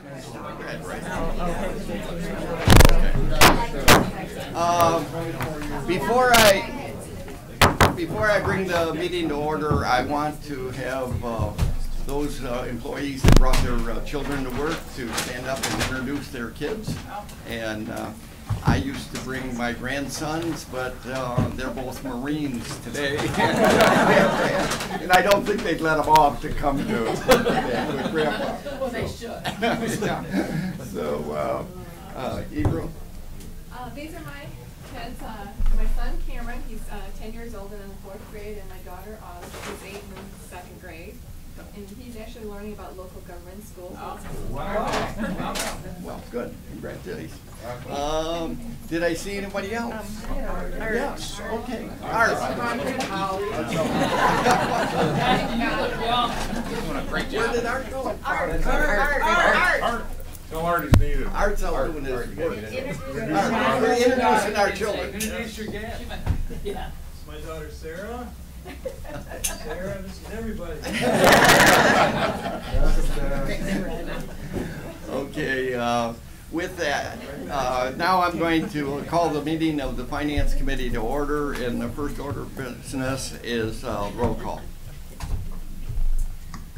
Red, right? Before I bring the meeting to order, I want to have those employees that brought their children to work to stand up and introduce their kids. And I used to bring my grandsons, but they're both Marines today. And I don't think they'd let them off to come to with Grandpa. Well, they should. Yeah. So, Ebro? These are my kids. My son Cameron, he's 10 years old and in the 4th grade, and my daughter Autumn, she's 8 and in 2nd grade. And he's actually learning about local government schools. Well, good. Congratulations. Did I see anybody else? Yes. Okay. Art. Where did Art go? Art. No art is needed. Art's out doing his work. We're introducing our children. Introduce your guest. Yeah. It's my daughter Sarah. Sarah, this is everybody. Okay, with that, now I'm going to call the meeting of the Finance Committee to order, and the first order of business is roll call.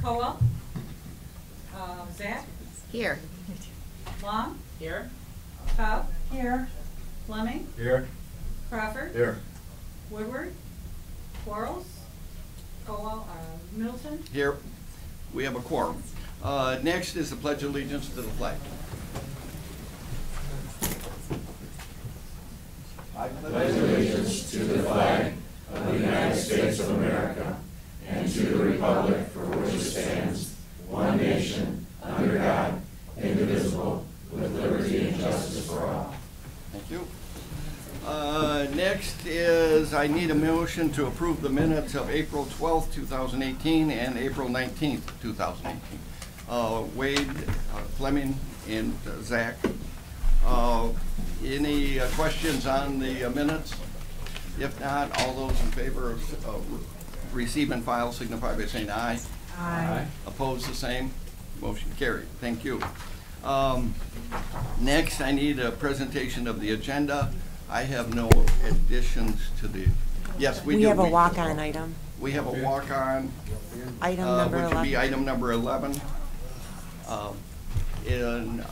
Cowell. Zach. Here. Long. Here. Cobb. Here. Fleming. Here. Crawford. Here. Woodward. Quarles. Cowell. Middleton. Here, we have a quorum. Next is the Pledge of Allegiance to the flag. I pledge allegiance to the flag of the United States of America and to the republic for which it stands, one nation, under God, indivisible, with liberty and justice for all. Thank you. Next is, I need a motion to approve the minutes of April 12th, 2018 and April 19th, 2018. Wade, Fleming, and Zach. Any questions on the minutes? If not, all those in favor of receive and file signify by saying aye. Aye. Opposed, the same. Motion carried. Thank you. Next, I need a presentation of the agenda. I have no additions to the, yes, we do. We have a walk-on item. We have a walk-on. Item number 11. Which would be item number 11. And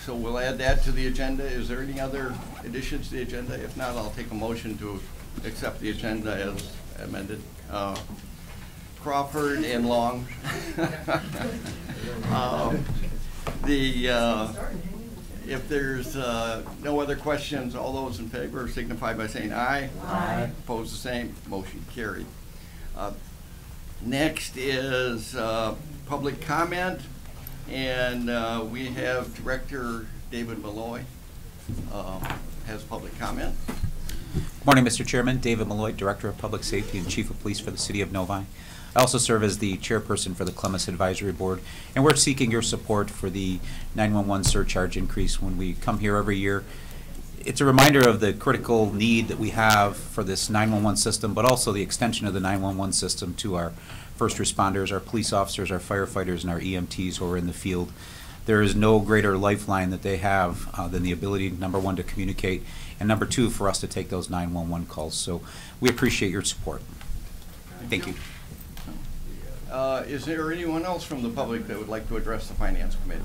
so we'll add that to the agenda. Is there any other additions to the agenda? If not, I'll take a motion to accept the agenda as amended. Crawford and Long. If there's no other questions, all those in favor signify by saying aye. Aye. Opposed, the same. Motion carried. Next is public comment, and we have Director David Malloy has public comment. Good morning, Mr. Chairman. David Malloy, Director of Public Safety and Chief of Police for the City of Novi. I also serve as the chairperson for the Clemis Advisory Board, and we're seeking your support for the 911 surcharge increase when we come here every year. It's a reminder of the critical need that we have for this 911 system, but also the extension of the 911 system to our first responders, our police officers, our firefighters, and our EMTs who are in the field. There is no greater lifeline that they have than the ability, number one, to communicate, and number two, for us to take those 911 calls. So we appreciate your support. Thank you. Is there anyone else from the public that would like to address the Finance Committee?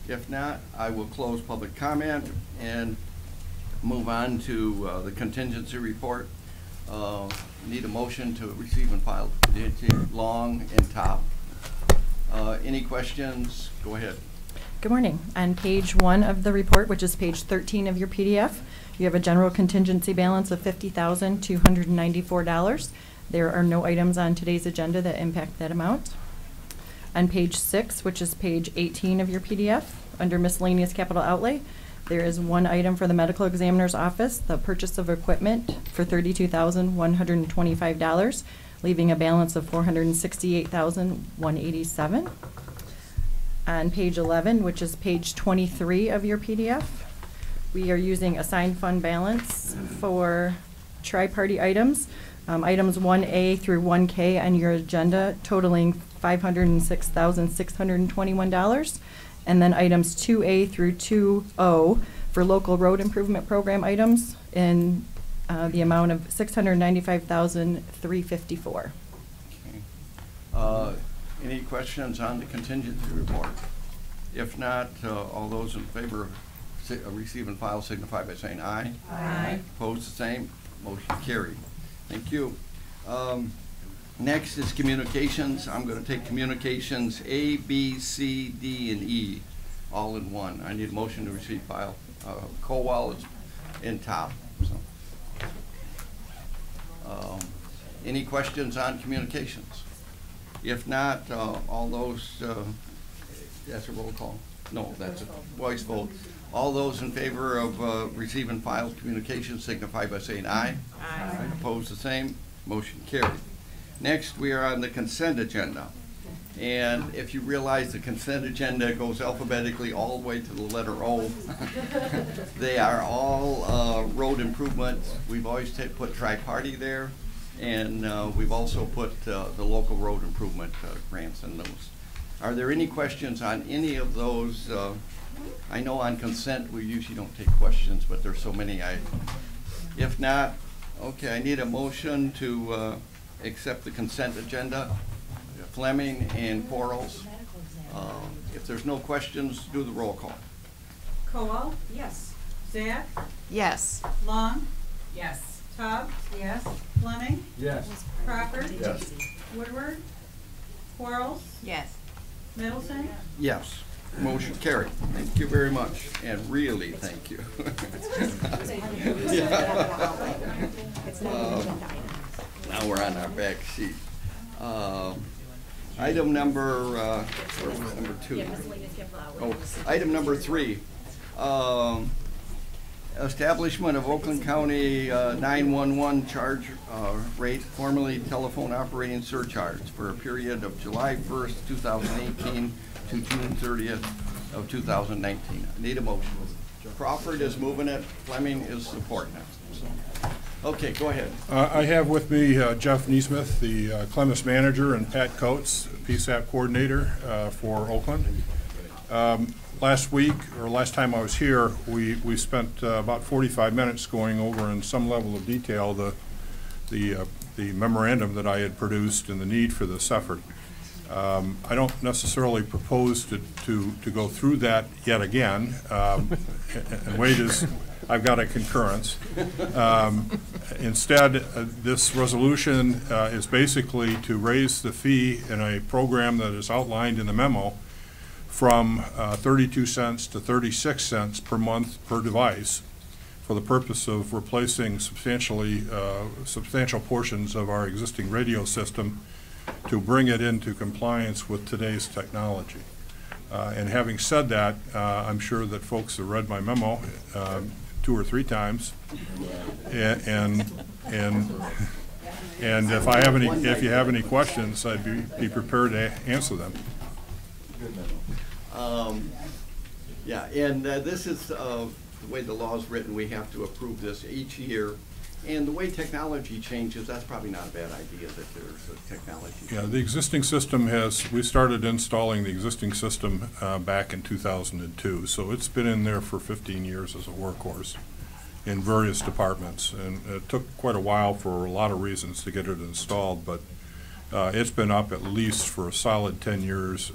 If not, I will close public comment and move on to the contingency report. Need a motion to receive and file Long and Top. Any questions? Go ahead. Good morning. On page 1 of the report, which is page 13 of your PDF, you have a general contingency balance of $50,294. There are no items on today's agenda that impact that amount. On page 6, which is page 18 of your PDF, under miscellaneous capital outlay, there is one item for the medical examiner's office, the purchase of equipment for $32,125, leaving a balance of $468,187. On page 11, which is page 23 of your PDF, we are using assigned fund balance for tri-party items. Items 1A through 1K on your agenda totaling $506,621, And then items 2A through 2O for local road improvement program items in the amount of $695,354. Okay. Any questions on the contingency report? If not, all those in favor of receive and file signify by saying aye. Aye. Opposed, the same. Motion carried. Thank you. Next is communications. I'm going to take communications A, B, C, D, and E all in one. I need a motion to receive, file. Cowell is in top. So. Any questions on communications? If not, all those, that's a roll call. No, that's a voice vote. All those in favor of receive and file communications signify by saying aye. Aye. Opposed, the same. Motion carried. Next, we are on the consent agenda. And if you realize the consent agenda goes alphabetically all the way to the letter O, they are all road improvements. We've always put tri-party there, and we've also put the local road improvement grants in those. Are there any questions on any of those? I know on consent we usually don't take questions, but there's so many. If not, okay, I need a motion to accept the consent agenda. Fleming and Quarles. If there's no questions, do the roll call. Cowell? Yes. Zach? Yes. Long? Yes. Cobb? Yes. Fleming? Yes. Crawford? Yes. Woodward? Quarles? Yes. Middleton? Yes. Motion carried. Thank you very much, and really thank you. Now we're on our back sheet. Item number, where was number 2? Oh, item number 3. Establishment of Oakland County 911 charge rate, formerly telephone operating surcharge, for a period of July 1st, 2018 to June 30th of 2019. I need a motion. Crawford is moving it, Fleming is supporting it. So. Okay, go ahead. I have with me Jeff Neesmith, the Clemis manager, and Pat Coates, PSAP coordinator for Oakland. Last week, or last time I was here, we spent about 45 minutes going over in some level of detail the memorandum that I had produced and the need for this effort. I don't necessarily propose to go through that yet again, and Wade is, I've got a concurrence. Instead, this resolution is basically to raise the fee in a program that is outlined in the memo from 32 cents to 36 cents per month per device for the purpose of replacing substantial portions of our existing radio system to bring it into compliance with today's technology. And having said that, I'm sure that folks have read my memo 2 or 3 times, and if you have any questions, I'd be prepared to answer them. Yeah, and this is the way the law is written. We have to approve this each year. And the way technology changes, that's probably not a bad idea that there's a technology change. Yeah, the existing system we started installing the existing system back in 2002. So it's been in there for 15 years as a workhorse in various departments. And it took quite a while for a lot of reasons to get it installed, but it's been up at least for a solid 10 years,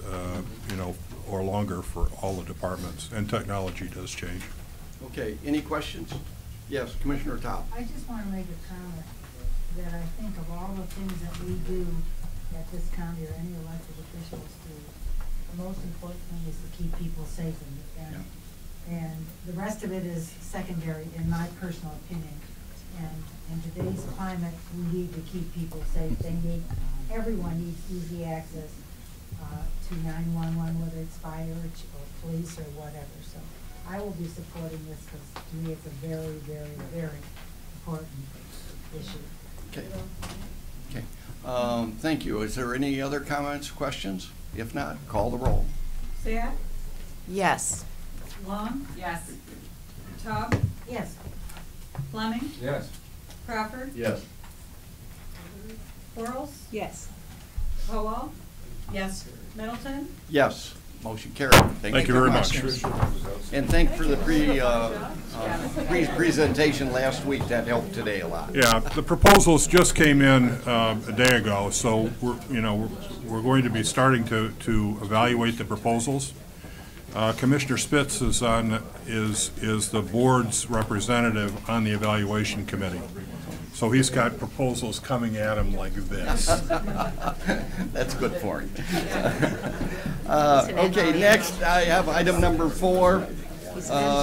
or longer for all the departments, and technology does change. Okay, any questions? Yes, Commissioner Top. I just want to make a comment that I think of all the things that we do at this county or any elected officials do, the most important thing is to keep people safe, and the rest of it is secondary in my personal opinion. And in today's climate, we need to keep people safe. Everyone needs easy access to 911, whether it's fire or police or whatever. So I will be supporting this because to me it's a very, very, very important issue. Okay. Okay. Thank you. Is there any other comments, questions? If not, call the roll. Zach? Yes. Long? Yes. Cobb? Yes. Fleming? Yes. Crawford? Yes. Quarles? Yes. Cowell? Yes. Middleton? Yes. Motion carried. Thank you very much. And thank for the presentation last week. That helped today a lot. Yeah, the proposals just came in a day ago, so we're going to be starting to evaluate the proposals. Commissioner Spitz is the board's representative on the evaluation committee. So he's got proposals coming at him like this. That's good for him. Okay, next I have item number 4,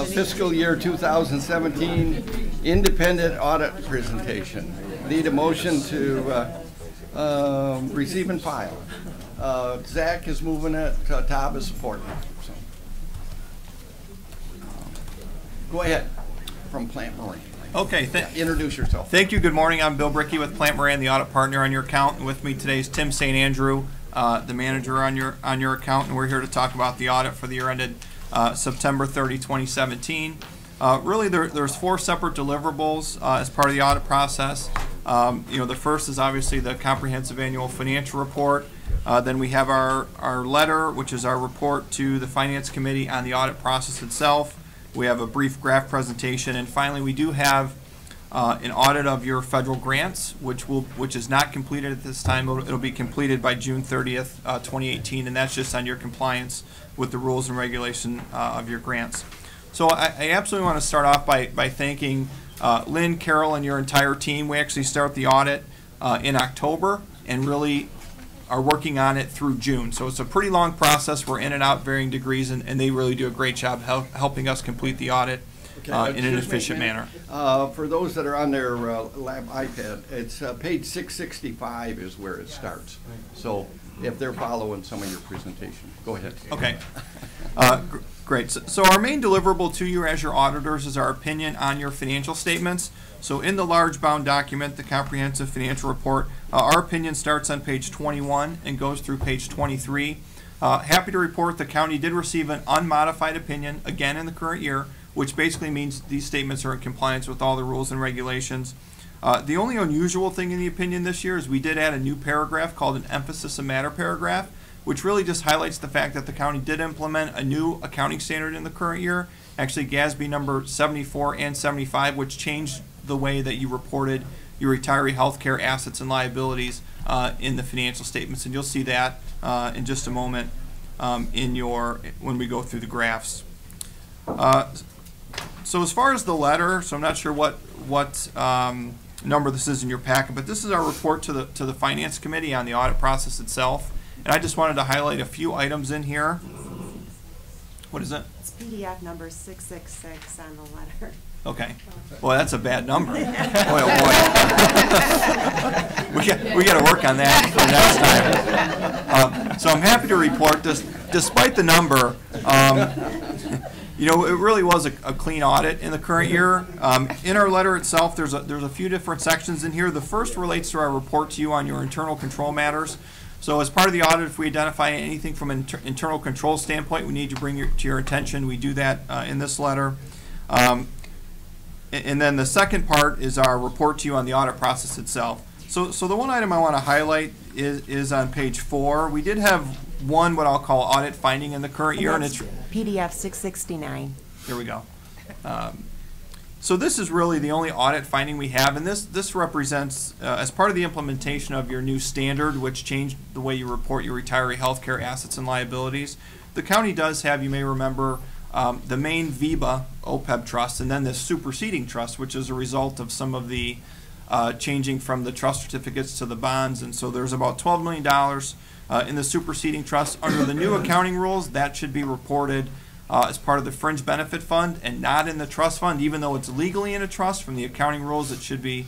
fiscal year 2017 independent audit presentation. Need a motion to receive and file. Zach is moving it, Todd is supporting it. So. Go ahead, from Plant Moran. Okay, introduce yourself. Thank you. Good morning. I'm Bill Bricky with Plant Moran, the audit partner on your account. And with me today is Tim St. Andrew, the manager on your account, and we're here to talk about the audit for the year ended September 30, 2017. Really, there's 4 separate deliverables as part of the audit process. The first is obviously the comprehensive annual financial report. Then we have our letter, which is our report to the Finance Committee on the audit process itself. We have a brief graph presentation, and finally we do have an audit of your federal grants, which is not completed at this time. It'll be completed by June 30th, 2018, and that's just on your compliance with the rules and regulation of your grants. So I absolutely want to start off by thanking Lynn, Carol, and your entire team. We actually start the audit in October and really are working on it through June. So it's a pretty long process. We're in and out varying degrees, and they really do a great job helping us complete the audit in an efficient manner. For those that are on their lab iPad, it's page 665 is where it starts. So if they're following some of your presentation, go ahead. Okay. Great. So our main deliverable to you as your auditors is our opinion on your financial statements. So in the large bound document, the comprehensive financial report, our opinion starts on page 21 and goes through page 23. Happy to report the county did receive an unmodified opinion again in the current year, which basically means these statements are in compliance with all the rules and regulations. The only unusual thing in the opinion this year is we did add a new paragraph called an emphasis of matter paragraph, which really just highlights the fact that the county did implement a new accounting standard in the current year, actually GASB number 74 and 75, which changed the way that you reported your retiree health care assets and liabilities in the financial statements. And you'll see that in just a moment when we go through the graphs. So as far as the letter, so I'm not sure what number this is in your packet, but this is our report to the Finance Committee on the audit process itself. And I just wanted to highlight a few items in here. What is it? It's PDF number 666 on the letter. Okay. Boy, that's a bad number. Boy, oh boy. we got to work on that for next time. So I'm happy to report this. Despite the number, it really was a clean audit in the current year. In our letter itself, there's a few different sections in here. The first relates to our report to you on your internal control matters. So as part of the audit, if we identify anything from an internal control standpoint we need to bring to your attention, we do that in this letter. And then the second part is our report to you on the audit process itself. So the one item I want to highlight is on page 4. We did have one what I'll call audit finding in the current year, and it's PDF 669. Here we go. So this is really the only audit finding we have, and this represents, as part of the implementation of your new standard, which changed the way you report your retiree health care assets and liabilities, the county does have, you may remember, the main VEBA OPEB trust, and then the superseding trust, which is a result of some of the changing from the trust certificates to the bonds. And so there's about $12 million in the superseding trust. Under the new accounting rules, that should be reported as part of the fringe benefit fund and not in the trust fund, even though it's legally in a trust. From the accounting rules, it should be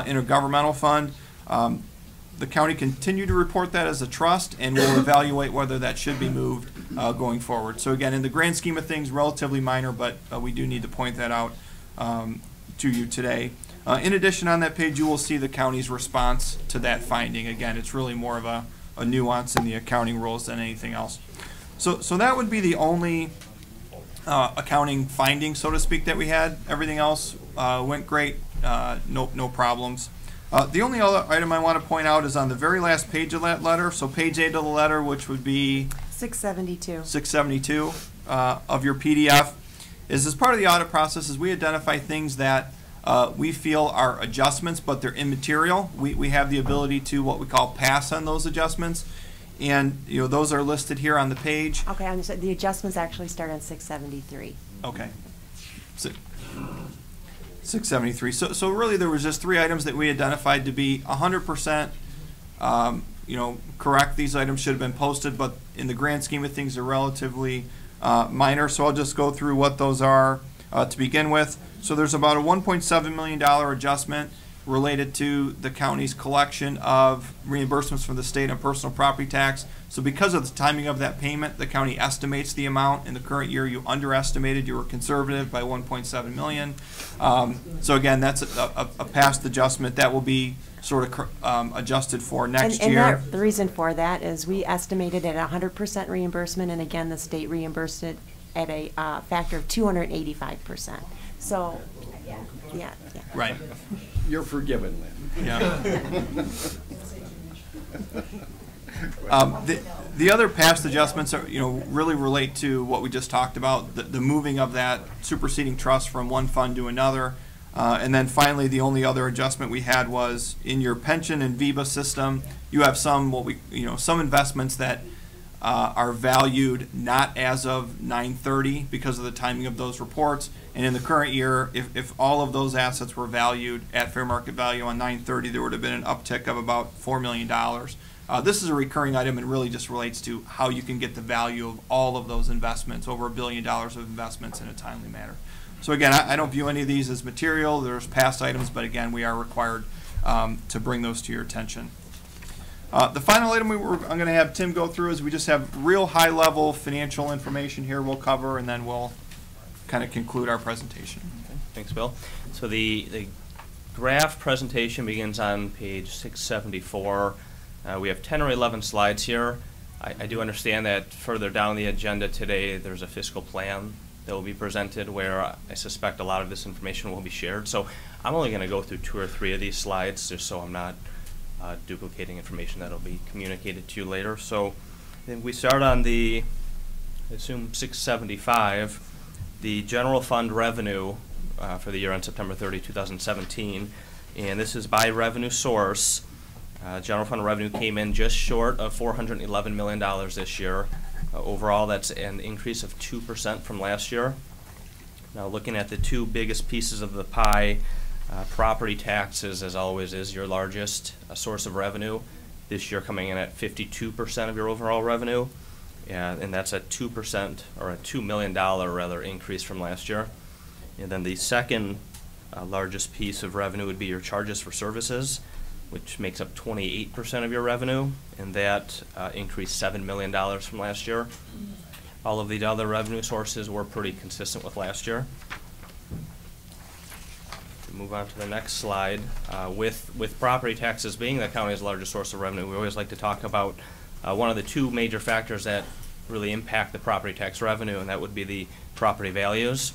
in a governmental fund. The county continue to report that as a trust, and will evaluate whether that should be moved going forward. So again, in the grand scheme of things, relatively minor, but we do need to point that out to you today. In addition, on that page, you will see the county's response to that finding. Again, it's really more of a nuance in the accounting rules than anything else. So that would be the only accounting finding, so to speak, that we had. Everything else went great, no problems. The only other item I want to point out is on the very last page of that letter, so page 8 of the letter, which would be 672. 672 of your PDF, is as part of the audit process is we identify things that we feel are adjustments, but they're immaterial. We have the ability to what we call pass on those adjustments, and those are listed here on the page. Okay, I'm sorry, the adjustments actually start on 673. Okay. 673. So really there was just 3 items that we identified to be 100% correct. These items should have been posted, but in the grand scheme of things, they're relatively minor. So I'll just go through what those are to begin with. So there's about a $1.7 million adjustment related to the county's collection of reimbursements from the state on personal property tax. So because of the timing of that payment, the county estimates the amount. In the current year, you underestimated, you were conservative by $1.7 million. So again, that's a past adjustment that will be sort of adjusted for next year. And the reason for that is we estimated at 100% reimbursement, and again, the state reimbursed it at a factor of 285%. So, yeah. Right. You're forgiven then. Yeah. The other past adjustments are, really relate to what we just talked about, the moving of that superseding trust from one fund to another. And then finally, the only other adjustment we had was in your pension and VEBA system, you have some investments that are valued not as of 9/30 because of the timing of those reports. And in the current year, if all of those assets were valued at fair market value on 9/30, there would have been an uptick of about $4 million. This is a recurring item and really just relates to how you can get the value of all of those investments, over $1 billion of investments, in a timely manner. So again, I don't view any of these as material. There's past items, but again, we are required to bring those to your attention. The final item I'm going to have Tim go through is we just have real high-level financial information here we'll cover, and then we'll kind of conclude our presentation. Okay. Thanks, Bill. So the graph presentation begins on page 674. We have 10 or 11 slides here. I do understand that further down the agenda today, there's a fiscal plan that will be presented where I suspect a lot of this information will be shared. So I'm only going to go through 2 or 3 of these slides just so I'm not duplicating information that will be communicated to you later. So then we start on the, I assume 675, the general fund revenue for the year on September 30, 2017. And this is by revenue source. General fund revenue came in just short of $411 million this year. Overall, that's an increase of 2% from last year. Now, looking at the 2 biggest pieces of the pie, property taxes, as always, is your largest source of revenue. This year coming in at 52% of your overall revenue, and that's a 2% or a $2 million rather increase from last year. And then the second largest piece of revenue would be your charges for services, which makes up 28% of your revenue, and that increased $7 million from last year. All of the other revenue sources were pretty consistent with last year. Move on to the next slide. With property taxes being the county's largest source of revenue, we always like to talk about one of the 2 major factors that really impact the property tax revenue, and that would be the property values.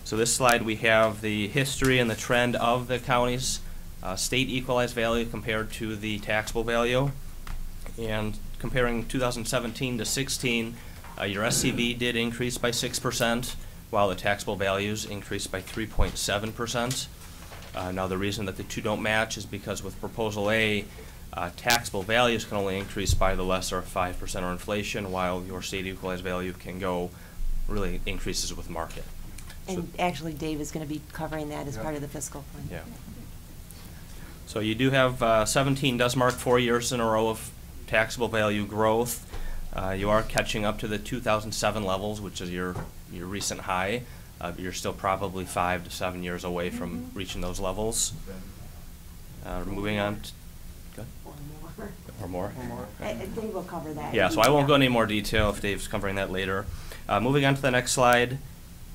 So this slide, we have the history and the trend of the county's state equalized value compared to the taxable value. And comparing 2017 to 16, your SCV did increase by 6%, while the taxable values increased by 3.7%. Now the reason that the 2 don't match is because with Proposal A, taxable values can only increase by the lesser of 5% or inflation, while your state equalized value can go really increases with market. And actually, Dave is going to be covering that as part of the fiscal plan. Yeah. So you do have 17 does mark 4 years in a row of taxable value growth. You are catching up to the 2007 levels, which is your recent high. You're still probably 5 to 7 years away from reaching those levels. Moving on. Good. Or more. Dave will cover that. Yeah, so I won't go into any more detail if Dave's covering that later. Moving on to the next slide,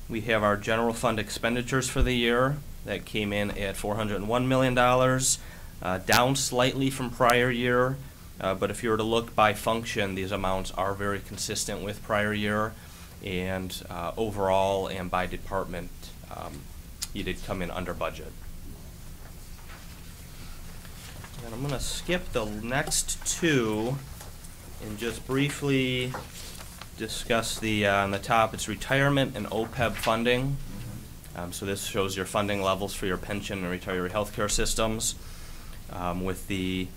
we have our general fund expenditures for the year. That came in at $401 million, down slightly from prior year. But if you were to look by function, these amounts are very consistent with prior year. And overall and by department, you did come in under budget. And I'm gonna skip the next two and just briefly discuss on the top, it's retirement and OPEB funding. So this shows your funding levels for your pension and retiree healthcare systems, with the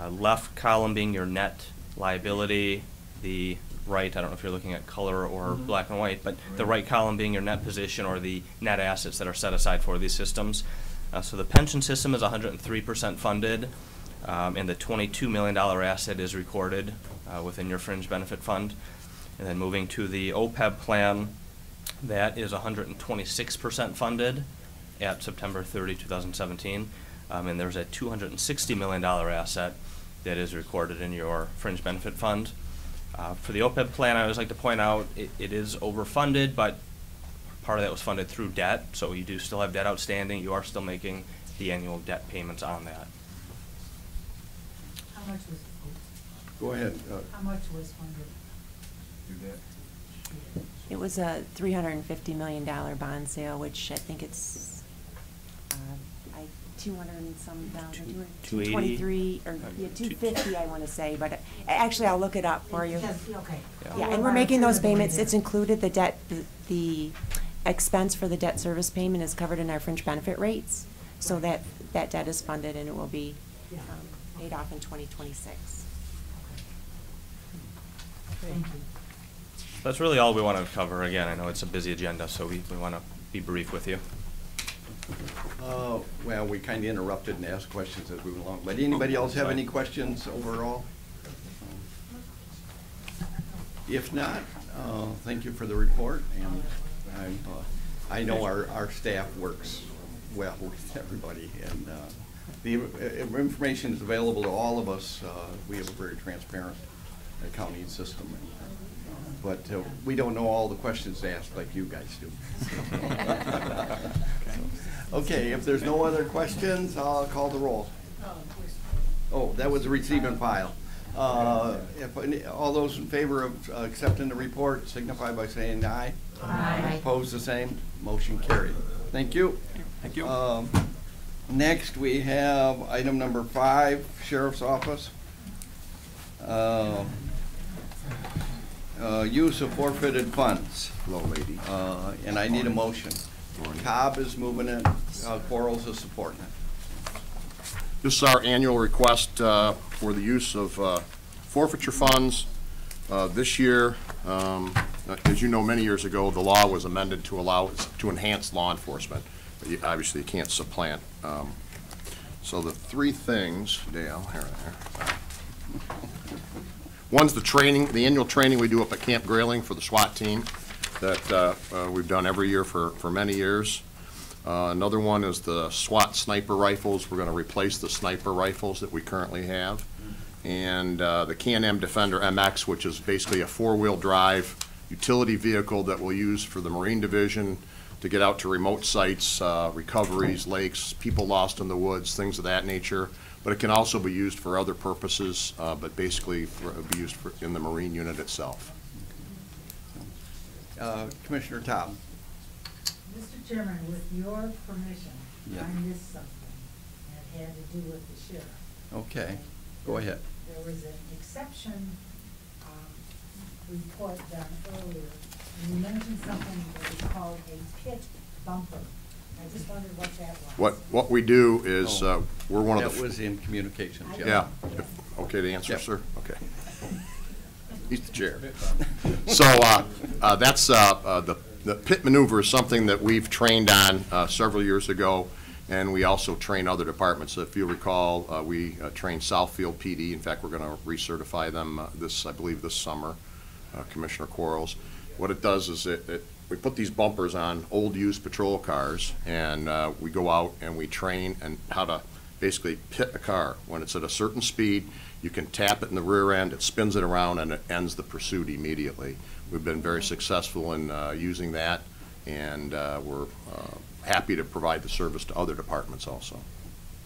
left column being your net liability, the right, I don't know if you're looking at color or black and white, but the right column being your net position or the net assets that are set aside for these systems. So the pension system is 103% funded, and the $22 million asset is recorded within your fringe benefit fund. And then moving to the OPEB plan, that is 126% funded at September 30, 2017. And there's a $260 million asset that is recorded in your fringe benefit fund. For the OPEB plan, I always like to point out it is overfunded, but part of that was funded through debt, so you do still have debt outstanding. You are still making the annual debt payments on that. How much was, Go ahead. how much was funded? It was a $350 million bond sale, which I think it's 200 and some thousand, 223 or yeah, 250, I want to say, but actually I'll look it up for you. Okay. Yeah, and we're making those payments. It's included, the debt, the expense for the debt service payment is covered in our fringe benefit rates, so that debt is funded and it will be paid off in 2026. Thank you. That's really all we want to cover. Again, I know it's a busy agenda, so we want to be brief with you. Well, we kind of interrupted and asked questions as we went along. But anybody else have any questions overall? If not, thank you for the report. And I know our staff works well with everybody. And the information is available to all of us. We have a very transparent accounting system. But we don't know all the questions asked like you guys do. Okay, if there's no other questions, I'll call the roll. Oh, that was a receive and file. If all those in favor of accepting the report signify by saying aye. Aye. Opposed, the same. Motion carried. Thank you. Thank you. Next, we have item number 5, Sheriff's Office. Use of forfeited funds. Hello, lady. And I need a motion. Cobb is moving it, Quarles is supporting it. This is our annual request for the use of forfeiture funds. This year, as you know, many years ago, the law was amended to allow to enhance law enforcement. But obviously, you can't supplant. So the three things, Dale, here and there. One's the training, the annual training we do up at Camp Grayling for the SWAT team that we've done every year for many years. Another one is the SWAT sniper rifles. We're going to replace the sniper rifles that we currently have. And the Can-Am Defender MX, which is basically a 4-wheel drive utility vehicle that we'll use for the Marine Division to get out to remote sites, recoveries, lakes, people lost in the woods, things of that nature. But it can also be used for other purposes, but basically be used in the Marine unit itself. Commissioner Tom. Mr. Chairman, with your permission, Yeah. I missed something that had to do with the sheriff. Okay, go ahead. There was an exception report done earlier, and you mentioned something that was called a pit bumper. I just wondered what that was. What we do is we're one of the. That was in communications. Yeah. Okay to answer, Yep. sir? Okay. He's the chair. So that's the pit maneuver is something that we've trained on several years ago, and we also train other departments. If you recall, we train Southfield PD. In fact, we're going to recertify them I believe this summer, Commissioner Quarles. What it does is we put these bumpers on old used patrol cars, and we go out and we train and how to basically pit a car. When it's at a certain speed, you can tap it in the rear end, it spins it around, and it ends the pursuit immediately. We've been very successful in using that, and we're happy to provide the service to other departments also.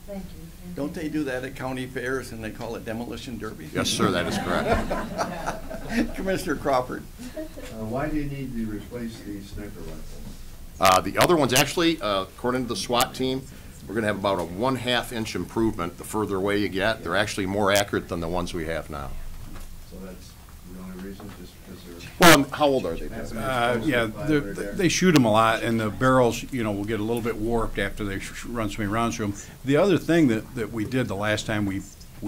Thank you. Don't they do that at county fairs and they call it demolition derby? Yes, sir, that is correct. Commissioner Crawford. Why do you need to replace the sniper rifles? The other ones, actually, according to the SWAT team, we're going to have about a 1/2 inch improvement the further away you get. They're actually more accurate than the ones we have now. So that's the only reason, just because they're. Well, how old are they? Yeah, they shoot them a lot, and the barrels, you know, will get a little bit warped after they run so many rounds through them. The other thing that we did the last time we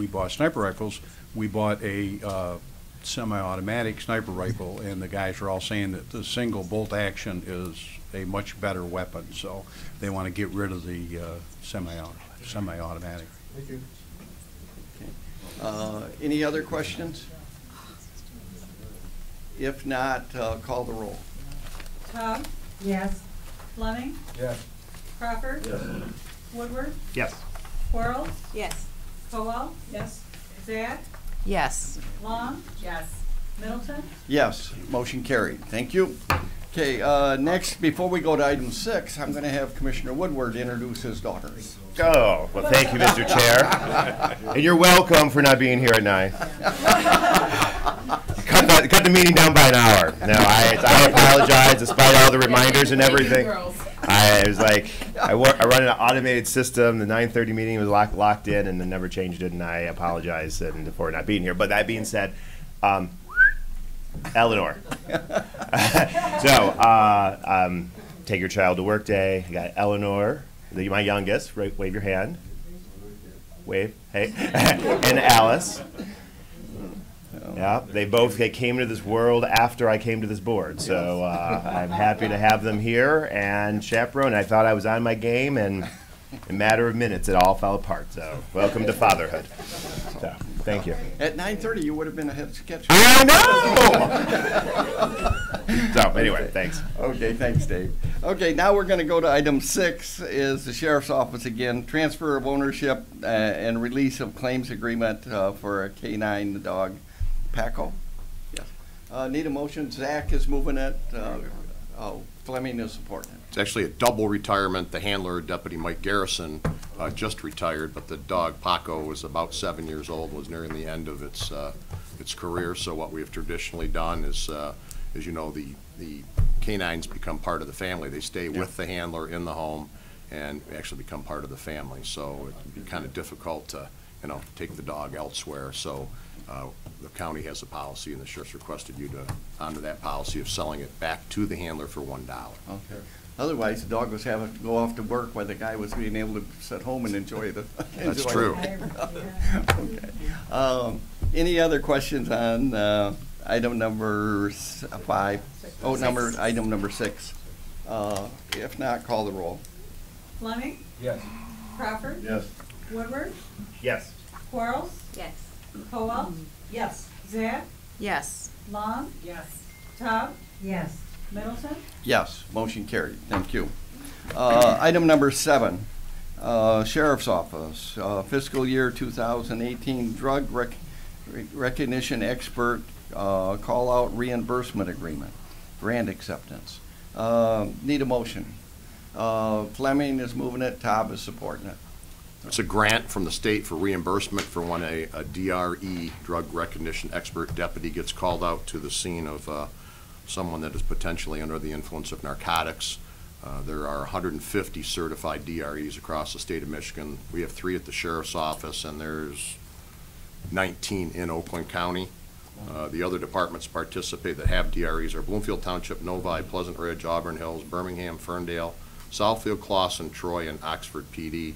bought sniper rifles, we bought a semi-automatic sniper rifle, and the guys are all saying that the single bolt action is a much better weapon, so they want to get rid of the semi-automatic. Thank you. Any other questions? If not, call the roll. Todd? Yes. Fleming? Yes. Crawford? Yes. Woodward? Yes. Quarles? Yes. Cowell? Yes. Zach? Yes. Long? Yes. Middleton? Yes, motion carried. Thank you. Okay, next, before we go to item 6, I'm going to have Commissioner Woodward introduce his daughters. Oh, well, thank you, Mr. Chair. And you're welcome for not being here at 9. Cut the meeting down by an hour. No, I apologize, despite all the reminders and everything. I was like, I run an automated system. The 9:30 meeting was locked in, and then never changed it. And I apologize for not being here. But that being said, Eleanor. So, take your child to work day. I got Eleanor, my youngest. Wave your hand. Wave. Hey. And Alice. Yeah, they came into this world after I came to this board, so I'm happy to have them here and chaperone. I thought I was on my game, and in a matter of minutes, it all fell apart. So, welcome to fatherhood. So, thank you. At 9:30, you would have been ahead of schedule. I know! So, anyway, thanks. Okay, thanks, Dave. Okay, now we're going to go to item 6, is the Sheriff's Office again, transfer of ownership and release of claims agreement for a K9 dog, Paco. Yes. Need a motion. Zach is moving it. Fleming is supporting it. It's actually a double retirement. The handler, Deputy Mike Garrison, just retired, but the dog Paco was about 7 years old, was nearing the end of its career. So what we have traditionally done is, as you know, the canines become part of the family. They stay with the handler in the home and actually become part of the family. So it would be kind of difficult to, take the dog elsewhere. So the county has a policy, and the sheriff's requested you to honor that policy of selling it back to the handler for $1. Okay. Otherwise, the dog was having to go off to work while the guy was being able to sit home and enjoy the. That's true. Okay. Any other questions on item number 5? Item number 6. If not, call the roll. Fleming? Yes. Crawford? Yes. Woodward? Yes. Quarles? Yes. Cowell? Yes. Zach? Yes. Long? Yes. Todd? Yes. Middleton? Yes, motion carried. Thank you. Item number 7, Sheriff's Office, fiscal year 2018 drug recognition expert call-out reimbursement agreement, grant acceptance. Need a motion. Fleming is moving it, Todd is supporting it. It's a grant from the state for reimbursement for when a DRE, drug recognition expert deputy, gets called out to the scene of someone that is potentially under the influence of narcotics. There are 150 certified DREs across the state of Michigan. We have 3 at the sheriff's office, and there's 19 in Oakland County. The other departments participate that have DREs are Bloomfield Township, Novi, Pleasant Ridge, Auburn Hills, Birmingham, Ferndale, Southfield, Clawson, Troy, and Oxford PD.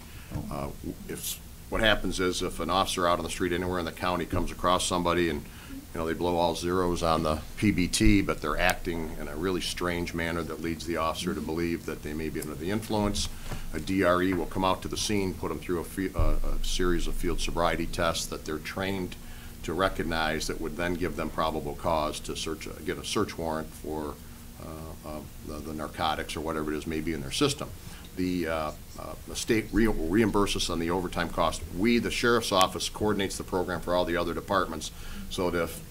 What happens is if an officer out on the street anywhere in the county comes across somebody and they blow all zeros on the PBT, but they're acting in a really strange manner that leads the officer to believe that they may be under the influence, a DRE will come out to the scene, put them through a series of field sobriety tests that they're trained to recognize, that would then give them probable cause to get a search warrant for the narcotics or whatever it is may be in their system. The state will reimburse us on the overtime cost. We, the sheriff's office, coordinates the program for all the other departments, so that if,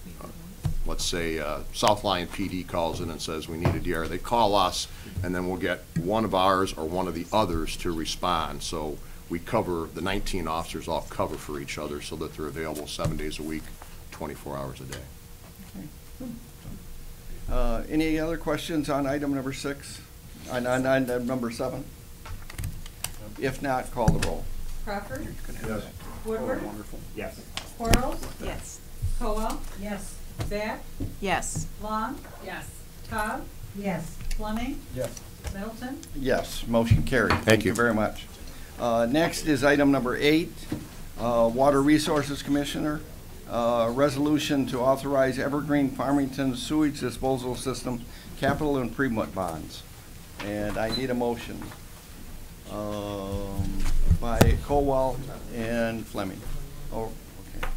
let's say, South Lyon PD calls in and says we need a DRE, they call us, and then we'll get one of ours or one of the others to respond. So we cover, the 19 officers all cover for each other so that they're available 7 days a week, 24 hours a day. Okay. Any other questions on item number 6? On item number 7? If not, call the roll. Crawford. Yes. Woodward. Yes. Quarles. Yes. Cowell. Yes. Zach. Yes. Long. Yes. Cobb. Yes. Fleming. Yes. Middleton. Yes, motion carried. Thank you very much. Next is item number 8, Water Resources Commissioner. Resolution to authorize Evergreen Farmington Sewage Disposal System capital improvement bonds. And I need a motion by Colwell and Fleming. Oh, okay.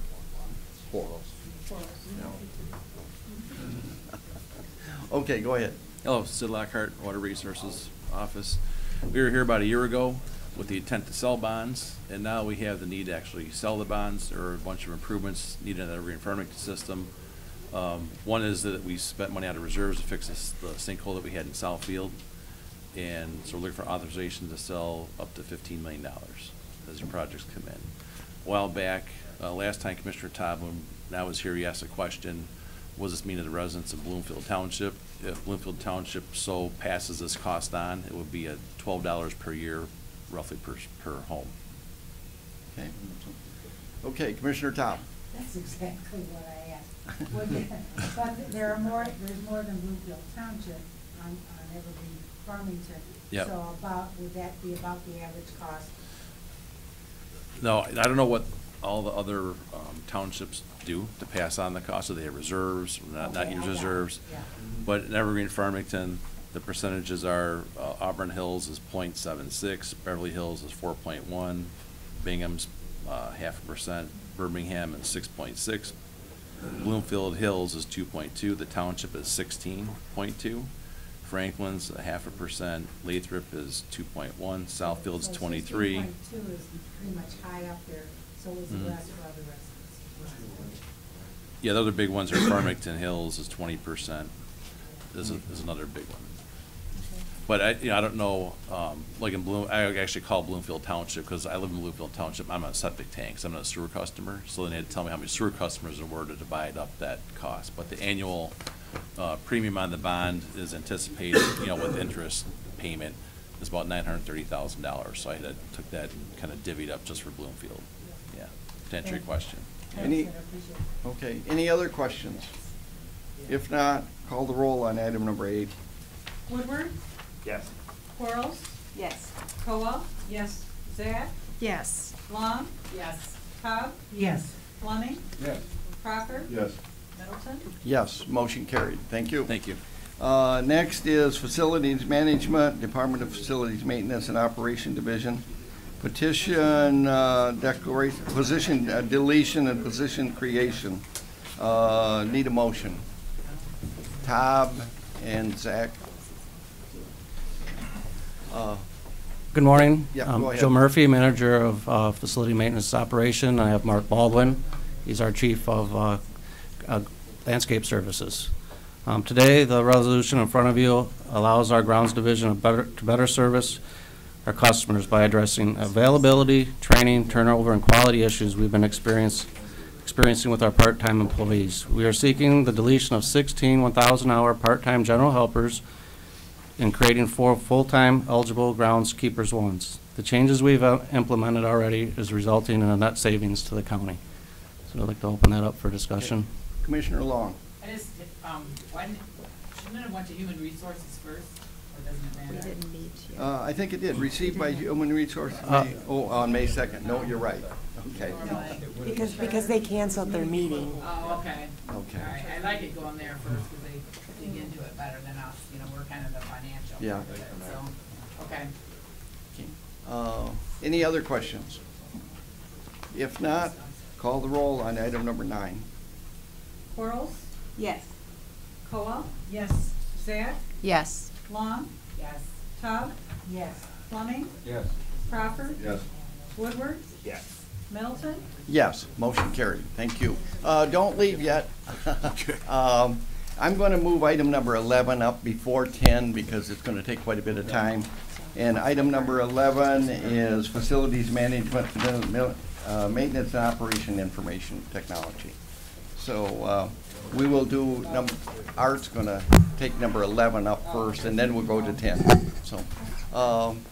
Okay, go ahead. Hello, Sid Lockhart, Water Resources Office. We were here about a year ago with the intent to sell bonds, and now we have the need to actually sell the bonds. There are a bunch of improvements needed in the Evergreen Farmington system. One is that we spent money out of reserves to fix the sinkhole that we had in Southfield, and so we're looking for authorization to sell up to $15 million as the projects come in. A while back, last time Commissioner Toblin now was here, he asked a question, what does this mean to the residents of Bloomfield Township? If Bloomfield Township so passes this cost on, it would be at $12 per year, roughly per home. Okay. Okay, Commissioner Top. That's exactly what I asked. But there's more than Bloomfield Township on Evergreen Farmington. Yep. So would that be about the average cost? No, I don't know what all the other townships do to pass on the cost. So they have reserves, not use reserves. Yeah. But in Evergreen Farmington, the percentages are Auburn Hills is 0.76, Beverly Hills is 4.1, Bingham's 0.5%, Birmingham is 6.6, Bloomfield Hills is 2.2, the township is 16.2, Franklin's 0.5%, Lathrop is 2.1, Southfield's 23. 2.2 is pretty much high up there, so is the rest for other residents. Yeah, the other big ones are Farmington Hills is 20%. Is another big one. But I don't know, like in I actually call Bloomfield Township because I live in Bloomfield Township. I'm on septic tanks. I'm not a sewer customer, so then they had to tell me how many sewer customers there were to divide up that cost. But the annual premium on the bond is anticipated, with interest payment is about $930,000. So I took that and kind of divvied up just for Bloomfield. Yeah, to answer your question. Okay, any other questions? If not, call the roll on item number 8. Woodward. Yes. Quarles. Yes. Cowell. Yes. Zach. Yes. Long. Yes. Cobb. Yes. Fleming. Yes. Crawford. Yes. Middleton. Yes, motion carried. Thank you. Thank you. Next is Facilities Management, Department of Facilities Maintenance and Operation Division. Petition declaration, position deletion and position creation. Need a motion. Tob and Zach. Good morning. Yeah, go ahead. Joe Murphy, Manager of Facility Maintenance Operation. I have Mark Baldwin. He's our Chief of Landscape Services. Today, the resolution in front of you allows our Grounds Division to better service our customers by addressing availability, training, turnover, and quality issues we've been experiencing with our part-time employees. We are seeking the deletion of 16 1,000-hour part-time general helpers and creating 4 full-time eligible groundskeepers ones. The changes we've implemented already is resulting in a net savings to the county. So I'd like to open that up for discussion. Commissioner Long. Shouldn't it have went to Human Resources first, or doesn't it matter? We didn't need to. I think it did. Received by Human Resources. On May 2nd. No, you're right. Okay. Because they canceled their meeting. Oh, okay. Okay. All right, I like it going there first because they dig into it better than us. We're kind of the financial. Yeah. part of it, so, okay. Any other questions? If not, call the roll on item number 9. Quarles. Yes. Cowell. Yes. Zach. Yes. Long. Yes. Tubb. Yes. Fleming. Yes. Crawford. Yes. Woodward. Yes. Middleton. Yes, motion carried. Thank you. Don't leave yet. I'm going to move item number 11 up before 10 because it's going to take quite a bit of time. And item number 11 is Facilities Management, Maintenance and Operation Information Technology. So we will do, Art's going to take number 11 up first, and then we'll go to 10. So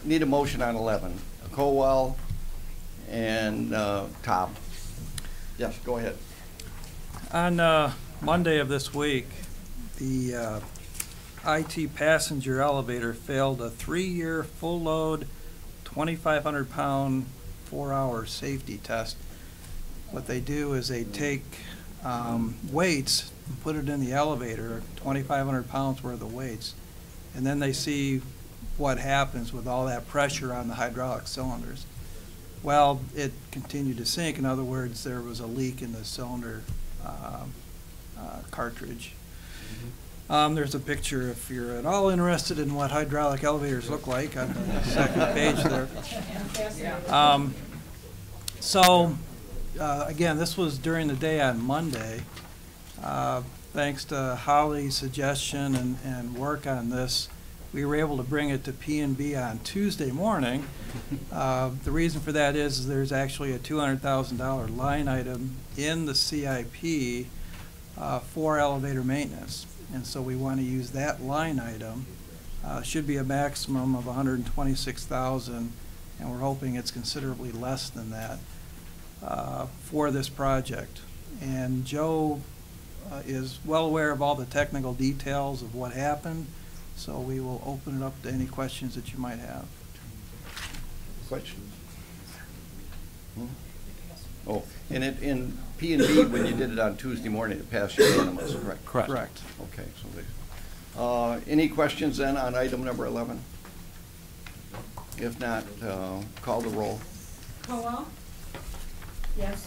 need a motion on 11. Colwell, and Tom. Yes, go ahead. On Monday of this week, the IT passenger elevator failed a 3-year full load, 2,500 pound, 4-hour safety test. What they do is they take weights and put it in the elevator, 2,500 pounds worth of weights, and then they see what happens with all that pressure on the hydraulic cylinders. Well, it continued to sink. In other words, there was a leak in the cylinder cartridge. There's a picture if you're at all interested in what hydraulic elevators look like on the second page there. Again, this was during the day on Monday. Thanks to Holly's suggestion and work on this, we were able to bring it to P&B on Tuesday morning. The reason for that is there's actually a $200,000 line item in the CIP for elevator maintenance. And so we want to use that line item. Should be a maximum of $126,000, and we're hoping it's considerably less than that for this project. And Joe is well aware of all the technical details of what happened, so we will open it up to any questions that you might have. Questions? Oh, and in P&B, when you did it on Tuesday morning, it passed unanimous, correct? Correct. Okay, so any questions then on item number 11? If not, call the roll. Colwell? Yes.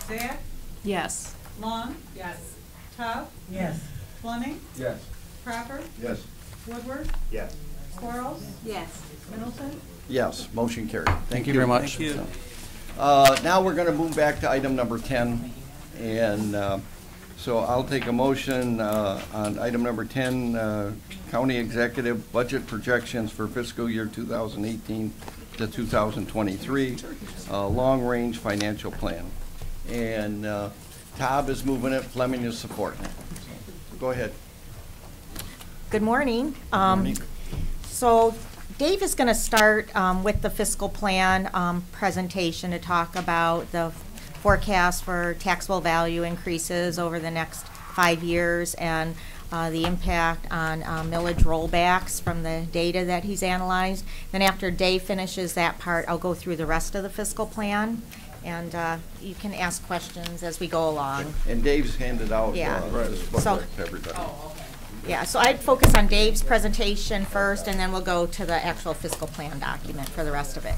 Zach? Yes. Long? Yes. Tubb? Yes. Fleming? Yes. Crawford? Yes. Woodward? Yes. Quarles? Yes. Middleton? Yes, motion carried. Thank you very much. Thank you. Now we're going to move back to item number 10, and so I'll take a motion on item number 10, County Executive Budget Projections for fiscal year 2018 to 2023, long-range financial plan. And Todd is moving it, Fleming is supporting it. Go ahead. Good morning. Morning. So Dave is going to start with the fiscal plan presentation to talk about the forecast for taxable value increases over the next 5 years and the impact on millage rollbacks from the data that he's analyzed. Then after Dave finishes that part, I'll go through the rest of the fiscal plan, and you can ask questions as we go along. And Dave's handed out this So- booklet to everybody. Yeah, so I'd focus on Dave's presentation first, and then we'll go to the actual fiscal plan document for the rest of it.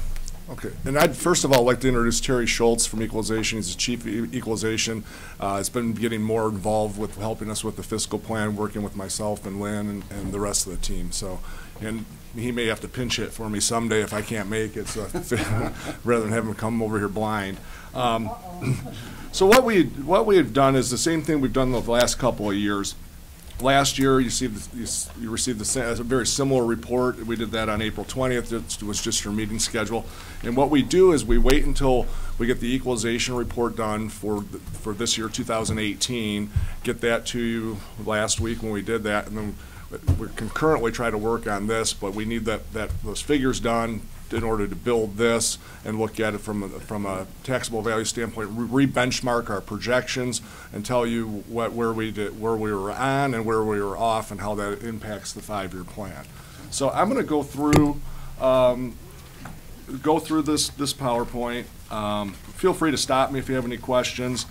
Okay, and I'd first of all like to introduce Terry Schultz from Equalization. He's the Chief Equalization. Has been getting more involved with helping us with the fiscal plan, working with myself and Lynn and the rest of the team. So, and he may have to pinch hit for me someday if I can't make it, so rather than have him come over here blind. So what we have done is the same thing we've done the last couple of years. Last year, you received a very similar report. We did that on April 20th. It was just your meeting schedule. And what we do is we wait until we get the equalization report done for this year, 2018, get that to you last week when we did that, and then we concurrently try to work on this, but we need those figures done in order to build this and look at it from a taxable value standpoint, re-benchmark our projections and tell you where we were on and where we were off and how that impacts the 5-year plan. So I'm going to go through this PowerPoint. Feel free to stop me if you have any questions.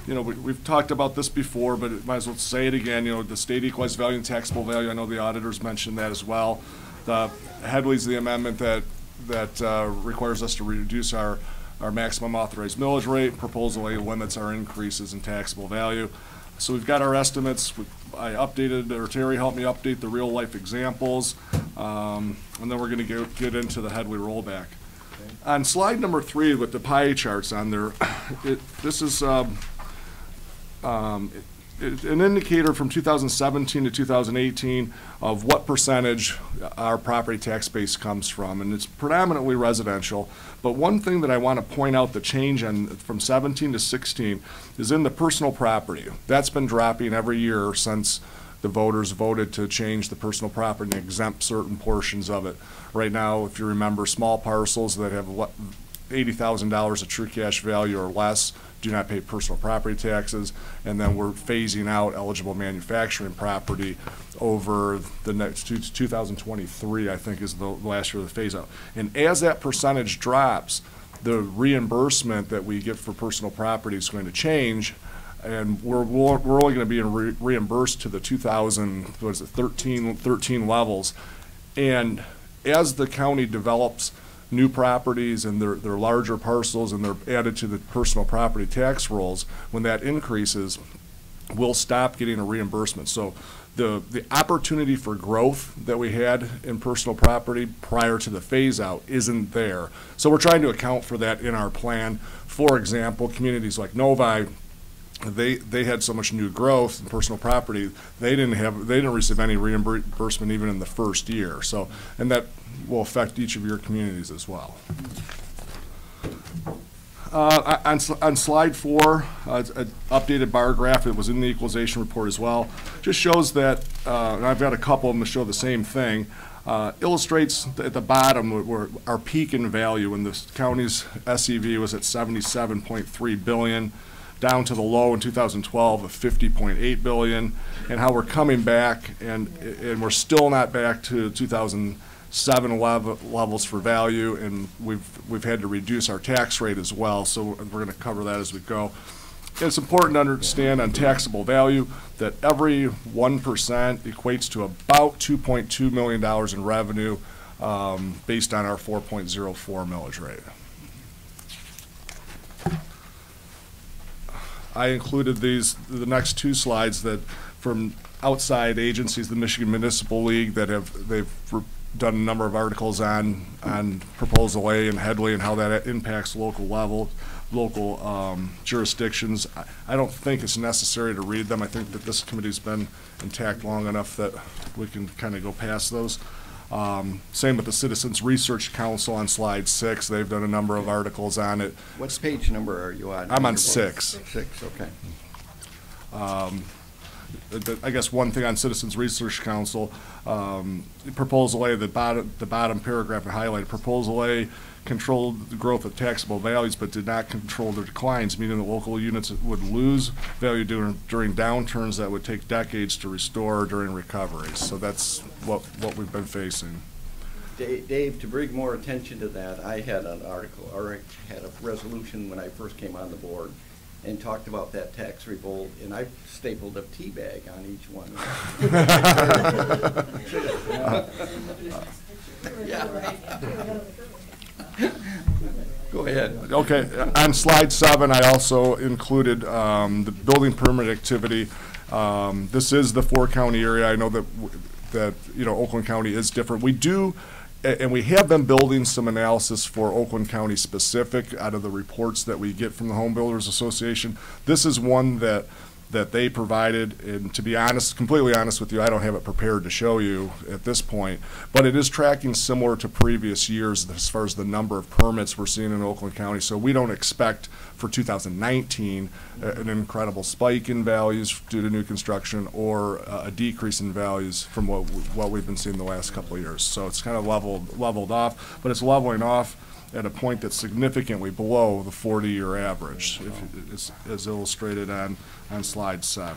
We've talked about this before, but might as well say it again. The state equalized value and taxable value. I know the auditors mentioned that as well. The Headley's the amendment that requires us to reduce our maximum authorized millage rate. Proposal A limits our increases in taxable value. So we've got our estimates. Terry helped me update the real life examples, and then we're going to get into the Headley rollback. On slide number 3 with the pie charts on there, this is an indicator from 2017 to 2018 of what percentage our property tax base comes from, and it's predominantly residential. But one thing that I want to point out, the change from 17 to 16 is in the personal property. That's been dropping every year since the voters voted to change the personal property and exempt certain portions of it. Right now, if you remember, small parcels that have $80,000 of true cash value or less do not pay personal property taxes, and then we're phasing out eligible manufacturing property over the next 2023, I think, is the last year of the phase out. And as that percentage drops, the reimbursement that we get for personal property is going to change, and we're only going to be reimbursed to the 2013 levels. And as the county develops new properties and they're larger parcels and they're added to the personal property tax rolls, when that increases, we'll stop getting a reimbursement. So the opportunity for growth that we had in personal property prior to the phase out isn't there. So we're trying to account for that in our plan. For example, communities like Novi, they had so much new growth in personal property, they didn't receive any reimbursement even in the first year. So, and that will affect each of your communities as well. On slide 4, it's an updated bar graph that was in the equalization report as well. Just shows that, and I've got a couple of them to show the same thing, illustrates at the bottom where our peak in value when the county's SEV was at $77.3 billion, down to the low in 2012 of $50.8 billion, and how we're coming back, and we're still not back to 2007 levels for value, and we've had to reduce our tax rate as well, so we're going to cover that as we go. And it's important to understand on taxable value that every 1% equates to about $2.2 million in revenue based on our 4.04 millage rate. I included the next 2 slides that from outside agencies, the Michigan Municipal League, that they've done a number of articles on Proposal A and Headley and how that impacts local jurisdictions. I don't think it's necessary to read them. I think that this committee's been intact long enough that we can kind of go past those. Same with the Citizens Research Council on slide 6. They've done a number of articles on it. What page number are you on? I'm on 6. 6, okay. I guess one thing on Citizens Research Council, Proposal A, the bottom paragraph I highlighted, Proposal A controlled the growth of taxable values but did not control the declines, meaning that local units would lose value during downturns that would take decades to restore during recoveries. So that's what we've been facing. Dave, to bring more attention to that, I had an article, or I had a resolution when I first came on the board and talked about that tax revolt, and I stapled a tea bag on each one. Go ahead. Okay, on slide 7, I also included the building permit activity. This is the 4-county area. I know that Oakland County is different. We do, and we have been building some analysis for Oakland County specific out of the reports that we get from the Home Builders Association. This is one that they provided, and to be honest, completely honest with you, I don't have it prepared to show you at this point, but it is tracking similar to previous years as far as the number of permits we're seeing in Oakland County. So we don't expect for 2019 an incredible spike in values due to new construction or a decrease in values from what we've been seeing the last couple of years. So it's kind of leveled off, but it's leveling off at a point that's significantly below the 40-year average, as illustrated on slide 7.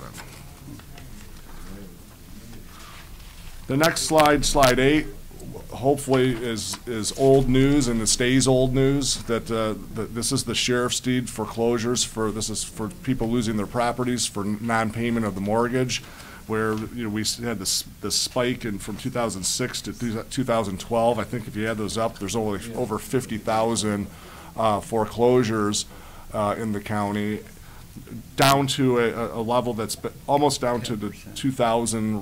The next slide, slide 8, hopefully is old news, and it stays old news, that this is the sheriff's deed foreclosures this is for people losing their properties for non-payment of the mortgage, where we had this spike from 2006 to 2012. I think if you add those up, there's only over 50,000 foreclosures in the county, down to a level that's almost down to the 2000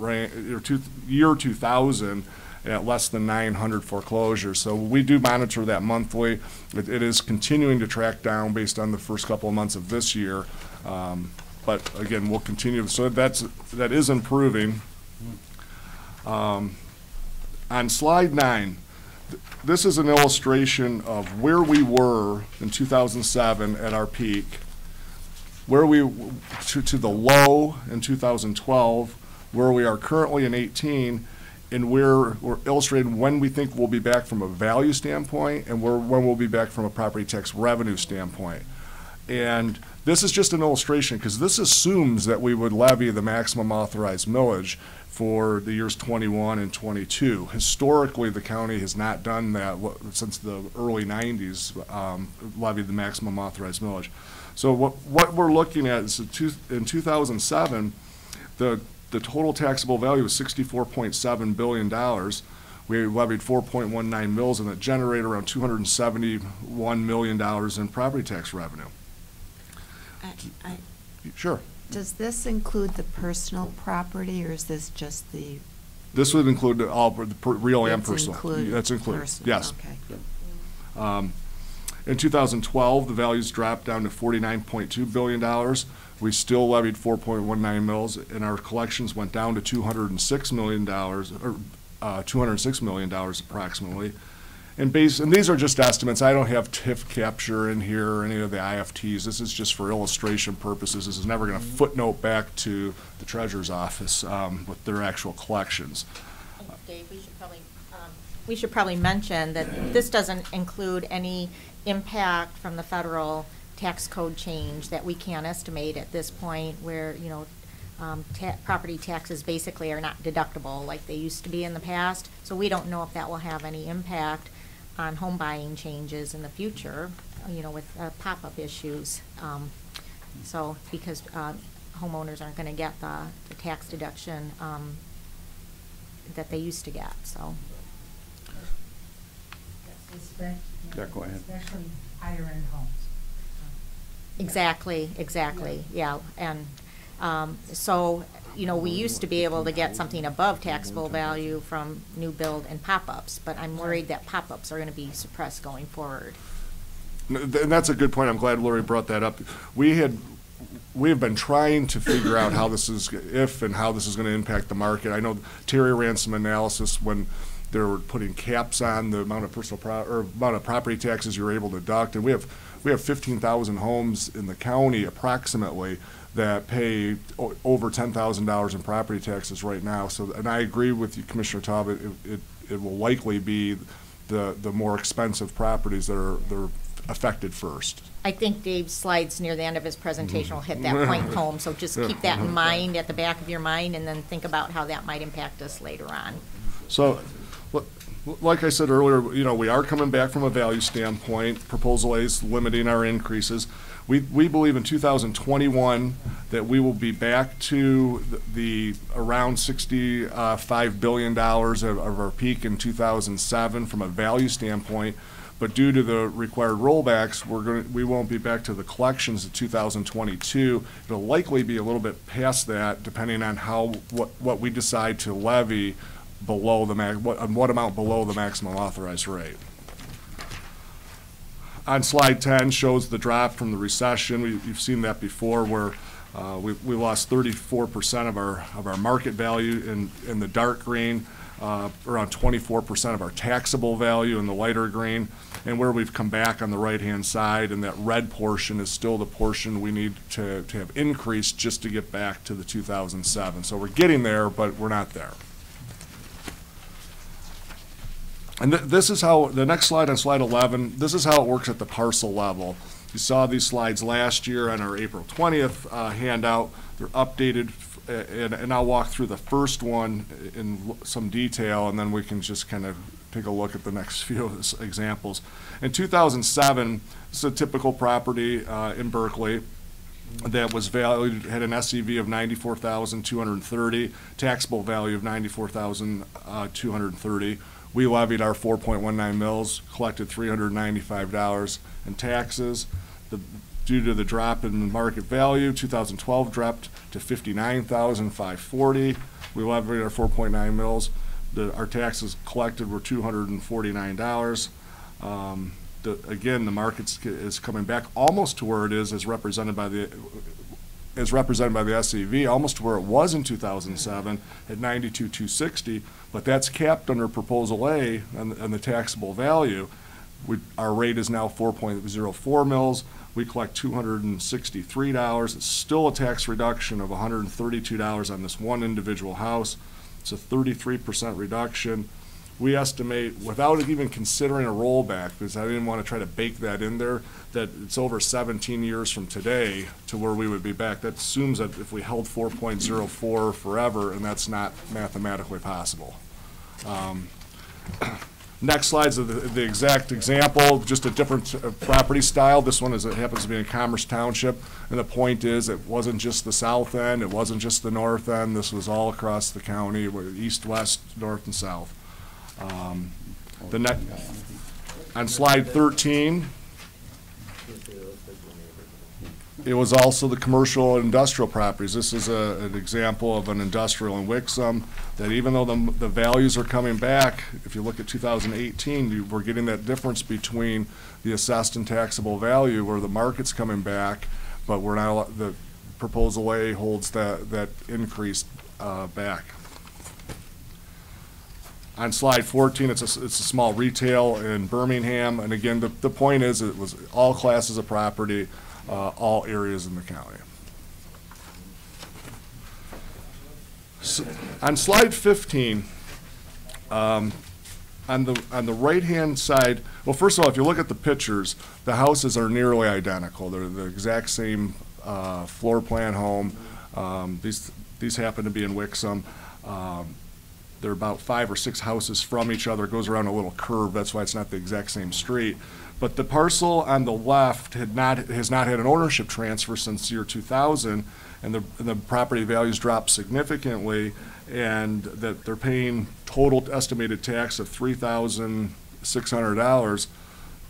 at less than 900 foreclosures. So we do monitor that monthly. It is continuing to track down based on the first couple of months of this year. But again, we'll continue. So that is improving. On slide 9, this is an illustration of where we were in 2007 at our peak, where we to the low in 2012, where we are currently in 18, and we're illustrating when we think we'll be back from a value standpoint and when we'll be back from a property tax revenue standpoint. And this is just an illustration because this assumes that we would levy the maximum authorized millage for the years 21 and 22. Historically, the county has not done that since the early 90s, levied the maximum authorized millage. So what we're looking at is in 2007, the total taxable value was $64.7 billion. We levied 4.19 mills, and it generated around $271 million in property tax revenue. Sure. Does this include the personal property, or is this just the? This would include all real and personal. That's included. Personal. Yes. Okay. In 2012, the values dropped down to $49.2 billion. We still levied 4.19 mills, and our collections went down to $206 million, or $206 million approximately. And these are just estimates. I don't have TIF capture in here or any of the IFTs. This is just for illustration purposes. This is never going to footnote back to the treasurer's office with their actual collections. Dave, we should probably mention that this doesn't include any impact from the federal tax code change that we can't estimate at this point, where, you know, property taxes basically are not deductible like they used to be in the past. So we don't know if that will have any impact on home buying changes in the future, you know, with pop-up issues. So because homeowners aren't going to get the tax deduction that they used to get, so. Yeah, go ahead. Especially higher-end homes. Exactly, yeah. And so, you know, we used to be able to get something above taxable value from new build and pop-ups, but I'm worried that pop-ups are going to be suppressed going forward. And that's a good point. I'm glad Lori brought that up. We have been trying to figure out how this is, how this is going to impact the market. I know Terry ran some analysis when they were putting caps on the amount of amount of property taxes you're able to deduct, and we have 15,000 homes in the county approximately that pay over $10,000 in property taxes right now. So, and I agree with you, Commissioner Taub. It will likely be the more expensive properties that are affected first. I think Dave's slides near the end of his presentation will hit that point home, so just keep that in mind at the back of your mind, and then think about how that might impact us later on. So, like I said earlier, you know, we are coming back from a value standpoint. Proposal A is limiting our increases. We believe in 2021 that we will be back to the around $65 billion of our peak in 2007 from a value standpoint. But due to the required rollbacks, we won't be back to the collections of 2022. It'll likely be a little bit past that, depending on what we decide to levy below the what amount below the maximum authorized rate. On slide 10 shows the drop from the recession. You've seen that before, where we lost 34% of our market value in the dark green, around 24% of our taxable value in the lighter green, and where we've come back on the right-hand side, and that red portion is still the portion we need to have increased just to get back to the 2007. So we're getting there, but we're not there. And this is how, the next slide on slide 11, this is how it works at the parcel level. You saw these slides last year on our April 20th handout. They're updated, and I'll walk through the first one in some detail, and then we can just kind of take a look at the next few examples. In 2007, this is a typical property in Berkeley that was valued, had an SEV of $94,230, taxable value of $94,230. We levied our 4.19 mills, collected $395 in taxes. Due to the drop in market value, 2012 dropped to $59,540. We levied our 4.9 mills. Our taxes collected were $249. Again, the market is coming back almost to where it is as represented by the SEV, almost to where it was in 2007 at $92,260, but that's capped under Proposal A and the taxable value. Our rate is now 4.04 mils. We collect $263. It's still a tax reduction of $132 on this one individual house. It's a 33% reduction. We estimate, without even considering a rollback, because I didn't want to try to bake that in there, that it's over 17 years from today to where we would be back. That assumes that if we held 4.04 forever, and that's not mathematically possible. Next slide's the exact example, just a different property style. This one it happens to be in Commerce Township, and the point is it wasn't just the south end, it wasn't just the north end, this was all across the county, east, west, north, and south. On slide 13, it was also the commercial and industrial properties. This is an example of an industrial in Wixom that even though the values are coming back, if you look at 2018, we're getting that difference between the assessed and taxable value where the market's coming back, but we're not, the proposal A holds that increase back. On slide 14, it's a small retail in Birmingham, and again, the point is it was all classes of property, all areas in the county. So, on slide 15, on the right-hand side, well, first of all, if you look at the pictures, the houses are nearly identical. They're the exact same floor plan home. These happen to be in Wixom. They're about 5 or 6 houses from each other. It goes around a little curve. That's why it's not the exact same street. But the parcel on the left has not had an ownership transfer since year 2000, and the property values dropped significantly, and that they're paying total estimated tax of $3,600.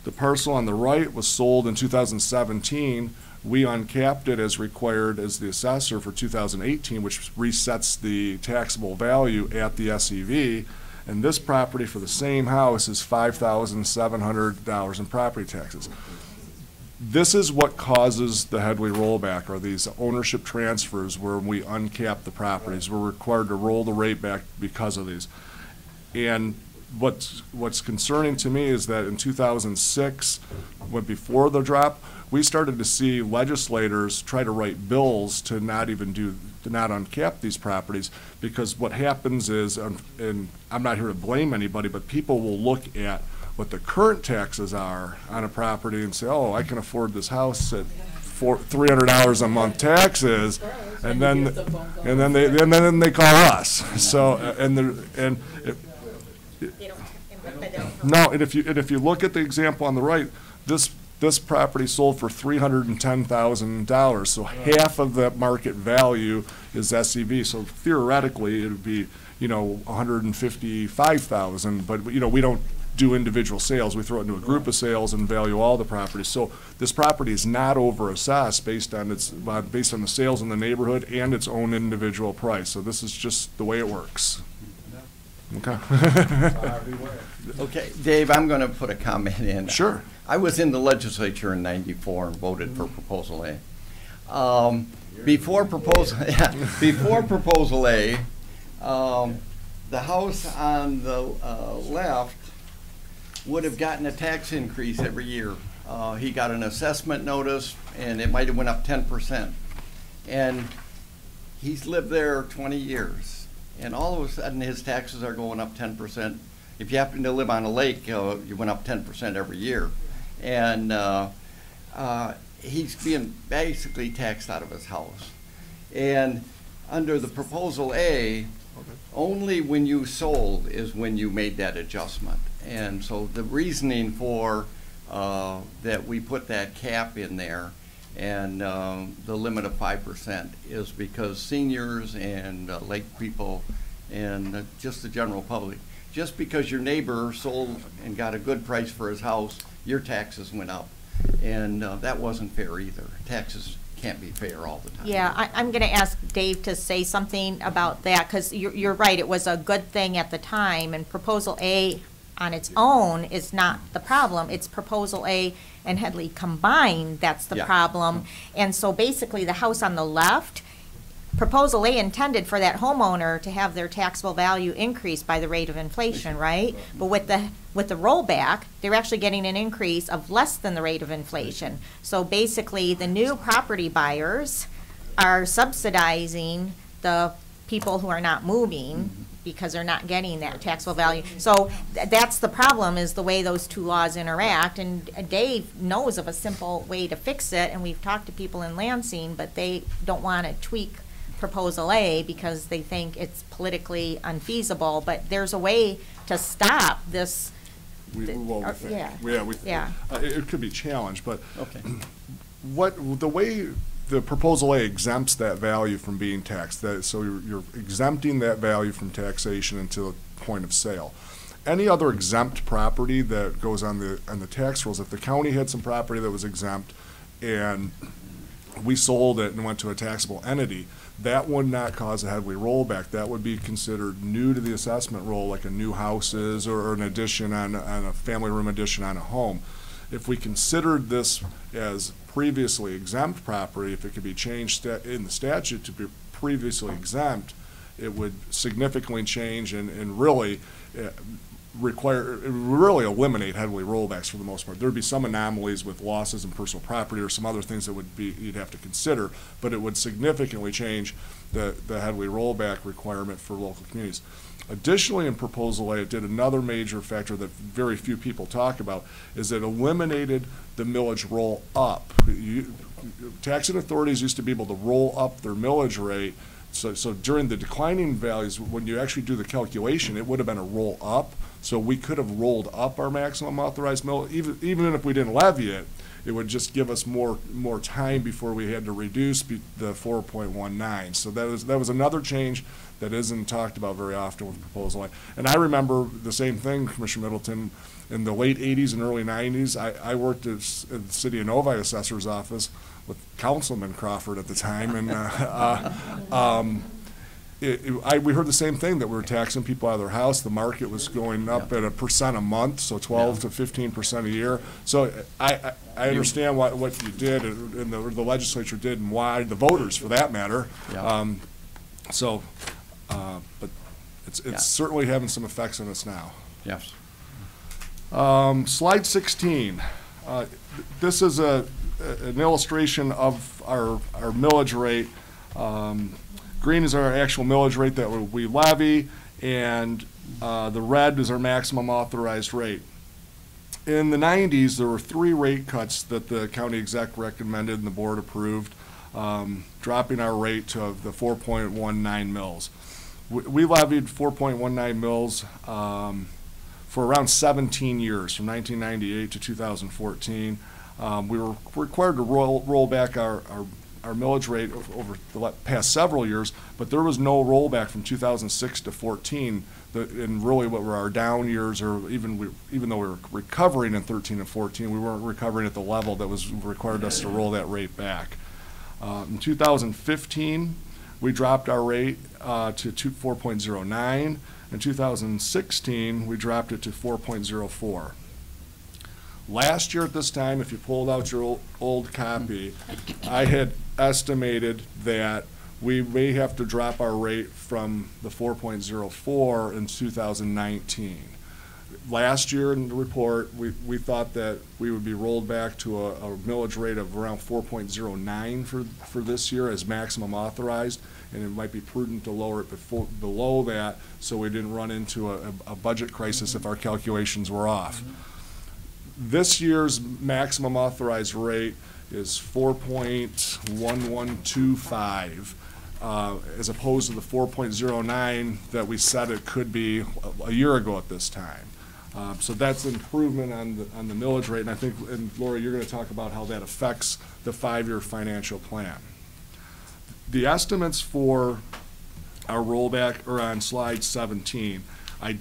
The parcel on the right was sold in 2017. We uncapped it as required as the assessor for 2018, which resets the taxable value at the SEV. And this property for the same house is $5,700 in property taxes. This is what causes the Headley rollback, or these ownership transfers where we uncap the properties. We're required to roll the rate back because of these. And what's concerning to me is that in 2006, when before the drop, we started to see legislators try to write bills to not uncap these properties, because what happens is, and I'm not here to blame anybody, but people will look at what the current taxes are on a property and say, oh, I can afford this house at $300 a month taxes, and then they call us. So if you look at the example on the right, this property sold for $310,000, so half of the market value is SEV. So theoretically, it would be, $155,000. But we don't do individual sales. We throw it into a group of sales and value all the properties. So this property is not overassessed based on the sales in the neighborhood and its own individual price. So this is just the way it works. Okay. Okay, Dave, I'm going to put a comment in. Sure. I was in the legislature in '94 and voted for Proposal A. Before Proposal A, the house on the left would have gotten a tax increase every year. He got an assessment notice, and it might have went up 10%. And he's lived there 20 years. And all of a sudden, his taxes are going up 10%. If you happen to live on a lake, you went up 10% every year. And he's being basically taxed out of his house. And under the Proposal A, only when you sold is when you made that adjustment. And so the reasoning for that we put that cap in there and the limit of 5% is because seniors and lake people and just the general public, just because your neighbor sold and got a good price for his house, your taxes went up. And that wasn't fair either. Taxes can't be fair all the time. Yeah, I'm going to ask Dave to say something about that, because you're right, it was a good thing at the time, and Proposal A on its own is not the problem. It's Proposal A and Headley combined that's the problem. And so basically the house on the left, Proposal A intended for that homeowner to have their taxable value increased by the rate of inflation, right? But with the rollback, they're actually getting an increase of less than the rate of inflation. So basically, the new property buyers are subsidizing the people who are not moving because they're not getting that taxable value. So that's the problem, is the way those two laws interact. And Dave knows of a simple way to fix it, and we've talked to people in Lansing, but they don't want to tweak Proposal A because they think it's politically unfeasible. But there's a way to stop this. It could be challenged, but the way the Proposal A exempts that value from being taxed, so you're exempting that value from taxation until the point of sale. Any other exempt property that goes on the tax rolls, if the county had some property that was exempt and we sold it and went to a taxable entity, that would not cause a heavily rollback. That would be considered new to the assessment roll, like a new house is, or an addition on a family room addition on a home. If we considered this as previously exempt property, if it could be changed in the statute to be previously exempt, it would significantly change and really really eliminate heavily rollbacks for the most part. There'd be some anomalies with losses in personal property or some other things that you'd have to consider, but it would significantly change the heavily rollback requirement for local communities. Additionally, in Proposal A, it did another major factor that very few people talk about, is it eliminated the millage roll up. Taxing authorities used to be able to roll up their millage rate. So during the declining values, when you actually do the calculation, it would have been a roll up. So we could have rolled up our maximum authorized mill, even if we didn't levy it. It would just give us more time before we had to reduce the 4.19. So that was another change that isn't talked about very often with Proposal A. And I remember the same thing, Commissioner Middleton, in the late 80s and early 90s. I worked at the City of Novi Assessor's office with Councilman Crawford at the time, and we heard the same thing, that we were taxing people out of their house. The market was going up at 1% a month, so 12 to 15% a year. So I understand what you did and the legislature did, and why the voters, for that matter. But it's certainly having some effects on us now. Yes. Slide 16. This is an illustration of our millage rate. Green is our actual millage rate that we levy, and the red is our maximum authorized rate. In the 90s, there were 3 rate cuts that the county exec recommended and the board approved, dropping our rate to the 4.19 mils. We levied 4.19 mils for around 17 years, from 1998 to 2014. We were required to roll back our millage rate over the past several years, but there was no rollback from 2006 to 14. And really, what were our down years, or even though we were recovering in 13 and 14, we weren't recovering at the level that was required us to roll that rate back. In 2015, we dropped our rate to 4.09. In 2016, we dropped it to 4.04. Last year at this time, if you pulled out your old copy, I had estimated that we may have to drop our rate from the 4.04 in 2019. Last year in the report, we thought that we would be rolled back to a millage rate of around 4.09 for this year as maximum authorized, and it might be prudent to lower it below that so we didn't run into a budget crisis if our calculations were off. This year's maximum authorized rate is 4.1125, as opposed to the 4.09 that we said it could be a year ago at this time. So that's an improvement on the millage rate, and I think, and Laura, you're going to talk about how that affects the 5-year financial plan. The estimates for our rollback are on slide 17. I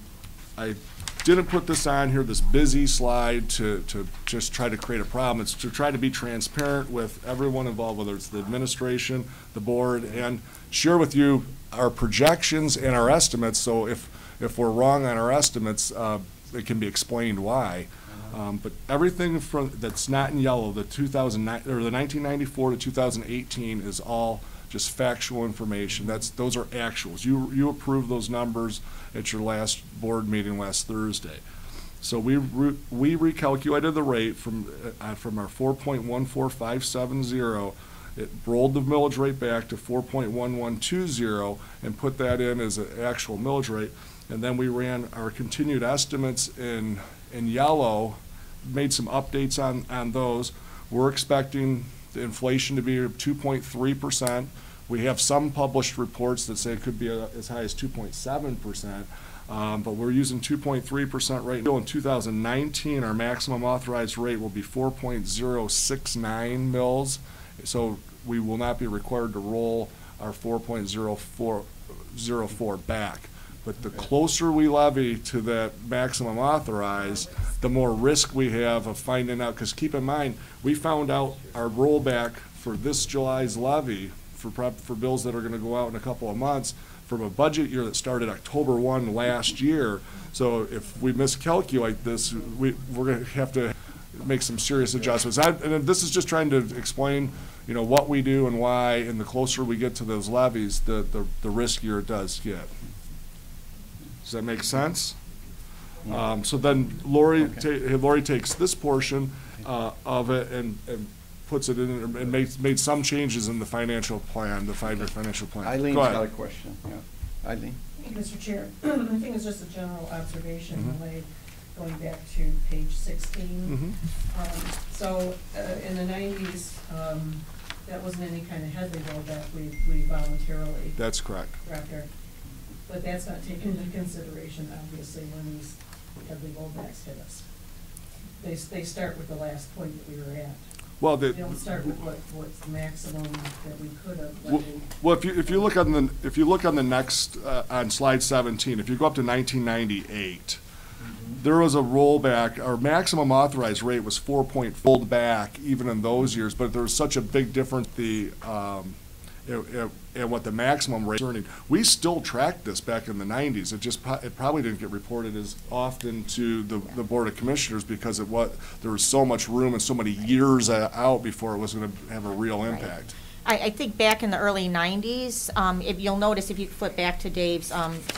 didn't put this on here, this busy slide, to just try to create a problem. It's to try to be transparent with everyone involved, whether it's the administration, the board, and share with you our projections and our estimates. So if we're wrong on our estimates, it can be explained why. But everything that's not in yellow, the 1994 to 2018 is all just factual information. Those are actuals. You approved those numbers at your last board meeting last Thursday. So we recalculated the rate from our 4.14570. It rolled the millage rate back to 4.1120 and put that in as an actual millage rate. And then we ran our continued estimates in yellow, made some updates on those. We're expecting the inflation to be 2.3%. We have some published reports that say it could be as high as 2.7%. But we're using 2.3% right now. In 2019, our maximum authorized rate will be 4.069 mils. So we will not be required to roll our 4.04 back. But the closer we levy to that maximum authorized, the more risk we have of finding out. Because keep in mind, we found out our rollback for this July's levy for bills that are going to go out in a couple of months from a budget year that started October 1 last year. So if we miscalculate this, we're going to have to make some serious adjustments. And this is just trying to explain, what we do and why. And the closer we get to those levies, the riskier it does get. Does that make sense? So then Lori takes this portion of it and puts it in and made some changes in the financial plan, the 5-year financial plan. Eileen's Go ahead. got a question. Yeah. Eileen? Thank you, Mr. Chair. I think it's just a general observation related, going back to page 16. So in the 90s, that wasn't any kind of Headley rollback. We voluntarily. That's correct. Right there. But that's not taken into consideration, obviously, when these Headley rollbacks hit us. They start with the last point that we were at. Well, they don't start with what's the maximum that we could have. Well, if you look on the next on slide 17, if you go up to 1998, there was a rollback. Our maximum authorized rate was 4 point fold back even in those years, but there was such a big difference and what the maximum rate was earning. We still tracked this back in the 90s. It probably didn't get reported as often to the Board of Commissioners because there was so much room and so many years out before it was going to have a real impact. I think back in the early 90s, if you'll notice, if you flip back to Dave's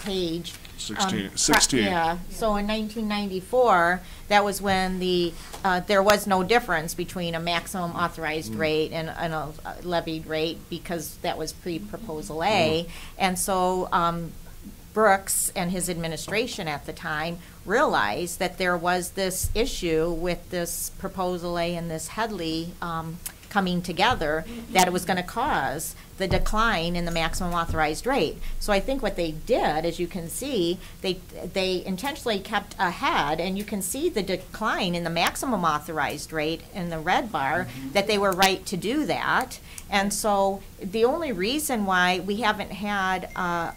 page. 16. Yeah, so in 1994, that was when there was no difference between a maximum authorized rate and a levied rate because that was pre-proposal A. And so Brooks and his administration at the time realized that there was this issue with this proposal A and this Headley coming together, that it was going to cause the decline in the maximum authorized rate. So I think what they did, as you can see, they intentionally kept ahead, and you can see the decline in the maximum authorized rate in the red bar, that they were right to do that. And so the only reason why we haven't had a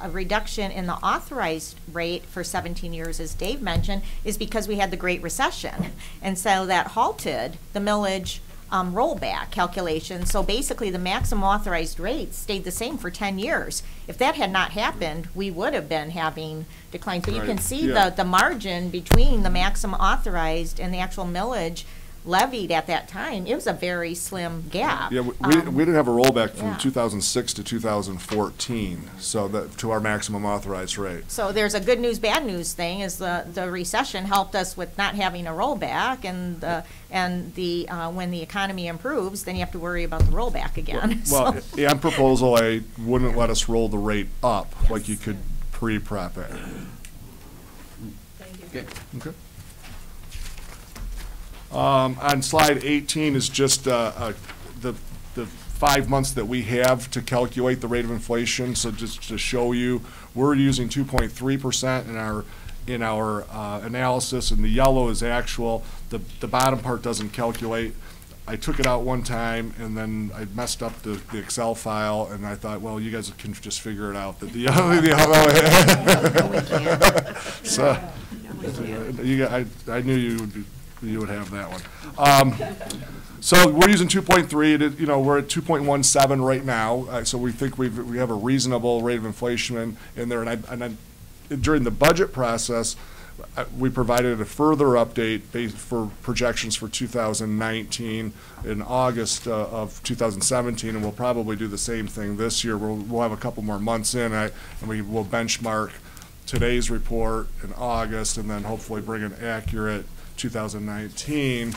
reduction in the authorized rate for 17 years, as Dave mentioned, is because we had the Great Recession. And so that halted the millage rollback calculation. So basically the maximum authorized rate stayed the same for 10 years. If that had not happened, we would have been having declines. But you can see the margin between the maximum authorized and the actual millage levied at that time. It was a very slim gap. Yeah, we didn't have a rollback from 2006 to 2014, so to our maximum authorized rate. So there's a good news, bad news thing is the recession helped us with not having a rollback, and when the economy improves, then you have to worry about the rollback again. Well, and proposal A wouldn't let us roll the rate up like you could pre-prep it. Thank you. Okay. On slide 18 is just the 5 months that we have to calculate the rate of inflation. So just to show you, we're using 2.3% in our analysis, and the yellow is actual. The bottom part doesn't calculate. I took it out one time, and then I messed up the Excel file, and I thought, well, you guys can just figure it out. That the yellow. So I knew you would have that one. So we're using 2.3. We're at 2.17 right now. So we think we have a reasonable rate of inflation in there. And during the budget process, we provided a further update for projections for 2019 in August of 2017, and we'll probably do the same thing this year. We'll have a couple more months in, and we will benchmark today's report in August, and then hopefully bring an accurate 2019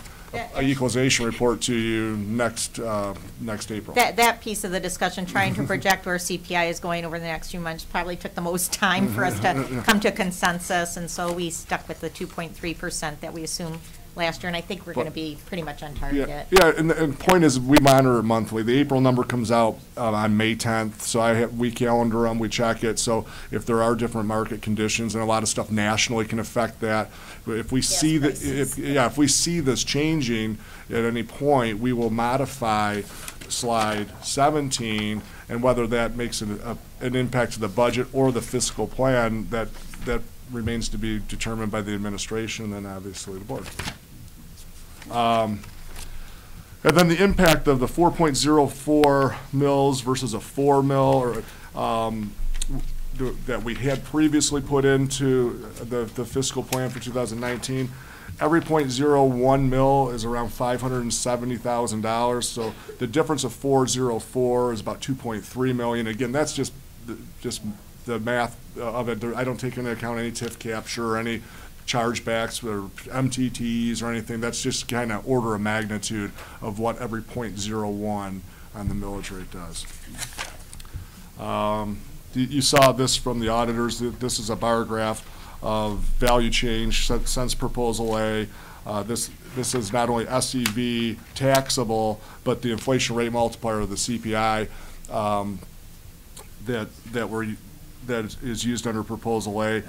equalization report to you next April. That piece of the discussion, trying to project where CPI is going over the next few months, probably took the most time for us to come to a consensus, and so we stuck with the 2.3% that we assumed last year, and I think we're going to be pretty much on target. Yeah, and the point is, we monitor it monthly. The April number comes out on May 10th, so we calendar them, we check it. So if there are different market conditions, and a lot of stuff nationally can affect that, if we see if we see this changing at any point, we will modify slide 17, and whether that makes an impact to the budget or the fiscal plan, that remains to be determined by the administration and obviously the board. And then the impact of the 4.04 mils versus a 4 mil, that we had previously put into the fiscal plan for 2019. Every 0.01 mil is around $570,000. So the difference of 404 is about 2.3 million. Again, that's just the math of it. I don't take into account any TIF capture or any chargebacks or MTTs or anything. That's just kind of order of magnitude of what every 0.01 on the millage rate does. You saw this from the auditors. This is a bar graph of value change since Proposal A. This is not only SEV taxable, but the inflation rate multiplier of the CPI that is used under Proposal A.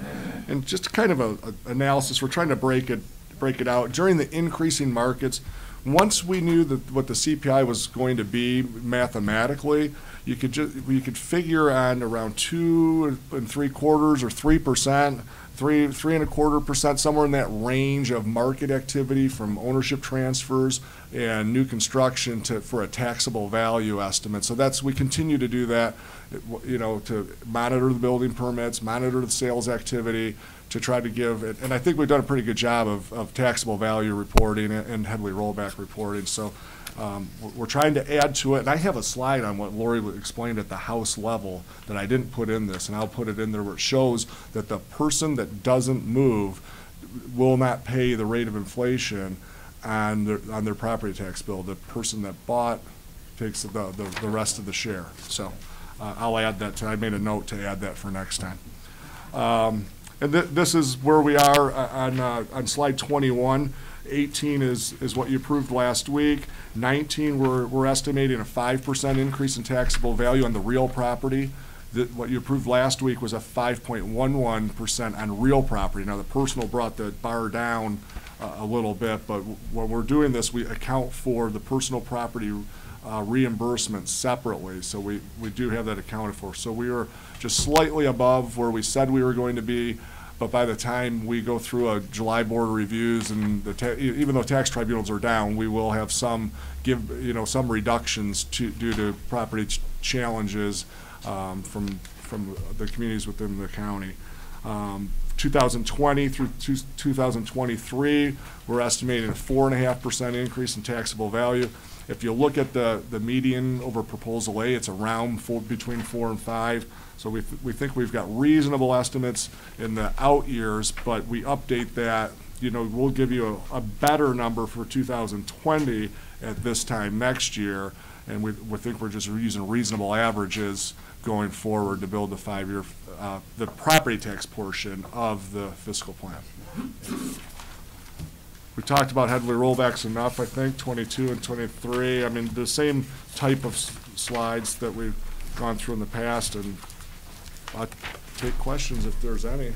And just kind of a analysis, we're trying to break it out. During the increasing markets, once we knew what the CPI was going to be mathematically, you could figure on around 2 3/4 or 3%, 3 1/4%, somewhere in that range of market activity from ownership transfers and new construction for a taxable value estimate. So we continue to do that, to monitor the building permits, monitor the sales activity, to try to give it. And I think we've done a pretty good job of taxable value reporting and heavily rollback reporting. So we're trying to add to it. And I have a slide on what Lori explained at the house level that I didn't put in this, and I'll put it in there, where it shows that the person that doesn't move will not pay the rate of inflation on their property tax bill. The person that bought takes the rest of the share. So I'll add that I made a note to add that for next time. And this is where we are on slide 21. 18 is what you approved last week. 19, we're estimating a 5% increase in taxable value on the real property. What you approved last week was a 5.11% on real property. Now, the personal brought the bar down a little bit, but when we're doing this, we account for the personal property reimbursement separately. So we do have that accounted for. So we are just slightly above where we said we were going to be. But by the time we go through a July board of reviews, and even though tax tribunals are down, we will have some reductions due to property challenges from the communities within the county. 2020 through 2023, we're estimating a 4.5% increase in taxable value. If you look at the median over Proposal A, it's around between 4 and 5. So we think we've got reasonable estimates in the out years, but we update that. We'll give you a better number for 2020 at this time next year, and we think we're just using reasonable averages going forward to build the 5-year, the property tax portion of the fiscal plan. We talked about heavily rollbacks enough, I think, 22 and 23. I mean, the same type of slides that we've gone through in the past, and I'll take questions if there's any.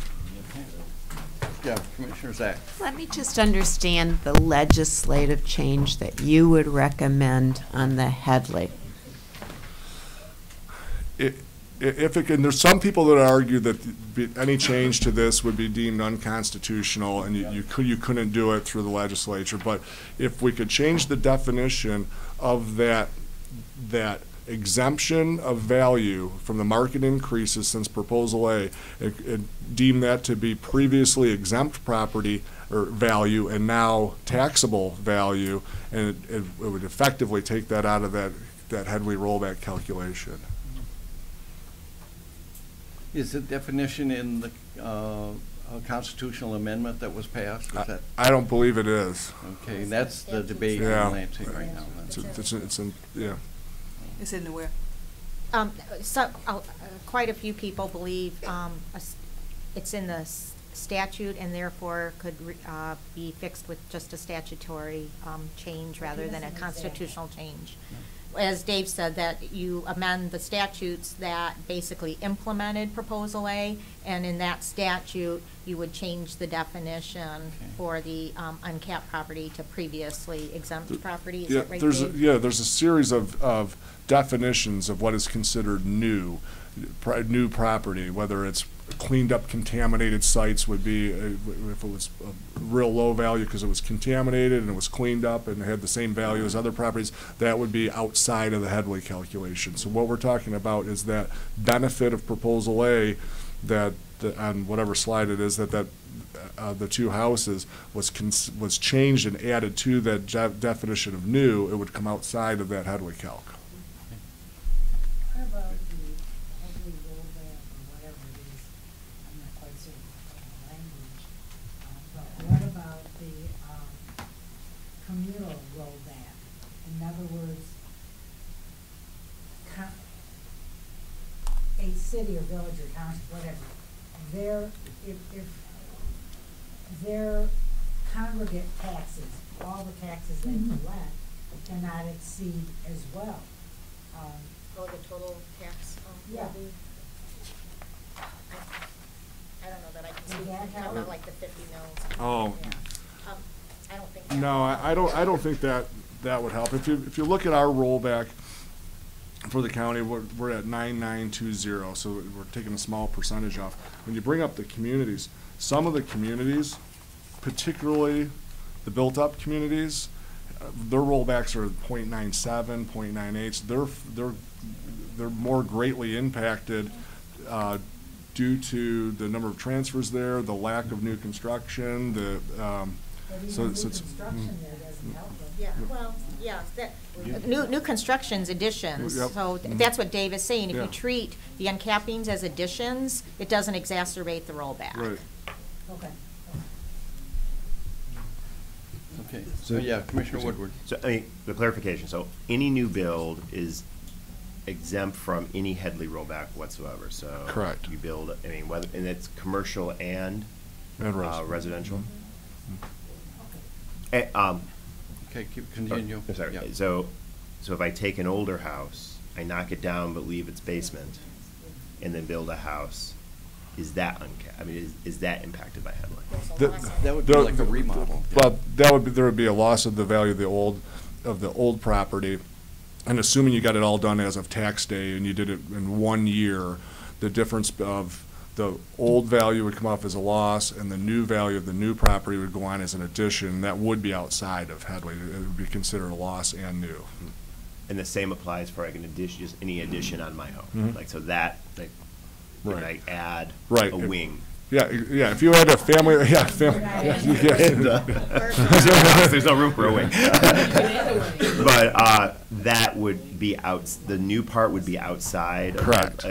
Yeah, Commissioner Zach. Let me just understand the legislative change that you would recommend on the Headley. There's some people that argue that any change to this would be deemed unconstitutional, and you couldn't do it through the legislature. But if we could change the definition of that exemption of value from the market increases since Proposal A. It deemed that to be previously exempt property or value and now taxable value, and it would effectively take that out of that Headley rollback calculation. Is the definition in the constitutional amendment that was passed? Is that? I don't believe it is. Okay, that's the debate in Lansing right now. It's in, yeah. It's in the where? Quite a few people believe it's in the statute and therefore could be fixed with just a statutory change rather than a constitutional change. As Dave said, that you amend the statutes that basically implemented Proposal A, and in that statute, you would change the definition for the uncapped property to previously exempt property. Is that right, Dave? There's a series of definitions of what is considered new property, whether it's cleaned up contaminated sites would be, if it was a real low value because it was contaminated and it was cleaned up and had the same value as other properties, that would be outside of the Headley calculation. So what we're talking about is that benefit of Proposal A, that on whatever slide it is, that the two houses was changed and added to that definition of new, it would come outside of that Headley calc. What about the Headley rollback or whatever it is? I'm not quite certain of the language. But what about the communal rollback? In other words, a city or village or township, whatever, if their congregate taxes, all the taxes they collect, cannot exceed as well. The total tax? Yeah. I don't know that I can speak, I don't like the 50 mils. Oh. Yeah. I don't think that. No, I don't think that would help. If you look at our rollback for the county, we're at 9920, so we're taking a small percentage off. When you bring up the communities, some of the communities, particularly the built-up communities, their rollbacks are 0.97, 0.98. They're more greatly impacted due to the number of transfers there, the lack of new construction, so it's construction there doesn't help them. Yeah, well, yeah, new construction's additions, Yep. so that's what Dave is saying. If Yeah. you treat the uncappings as additions, it doesn't exacerbate the rollback. Right. Okay. Okay, so yeah, Commissioner Woodward. So, I mean, the clarification, so any new build is exempt from any Headley rollback whatsoever, so. Correct. You build, I mean, whether, and it's commercial and residential? Okay, continue. Oh, sorry. Yeah. So if I take an older house, I knock it down but leave its basement, and then build a house, is that uncapped? I mean, is that impacted by Headley? That would be like a remodel. Well, there would be a loss of the value of the old property, and assuming you got it all done as of tax day and you did it in 1 year, the difference of the old value would come off as a loss, and the new value of the new property would go on as an addition. That would be outside of Headley. It would be considered a loss and new. And the same applies for like an addition, just any addition on my home. Mhm. Like, so that, like, when Right. I add Right. a wing. Yeah, if you had a family, There's no room for a wing. But that would be the new part would be outside. Correct.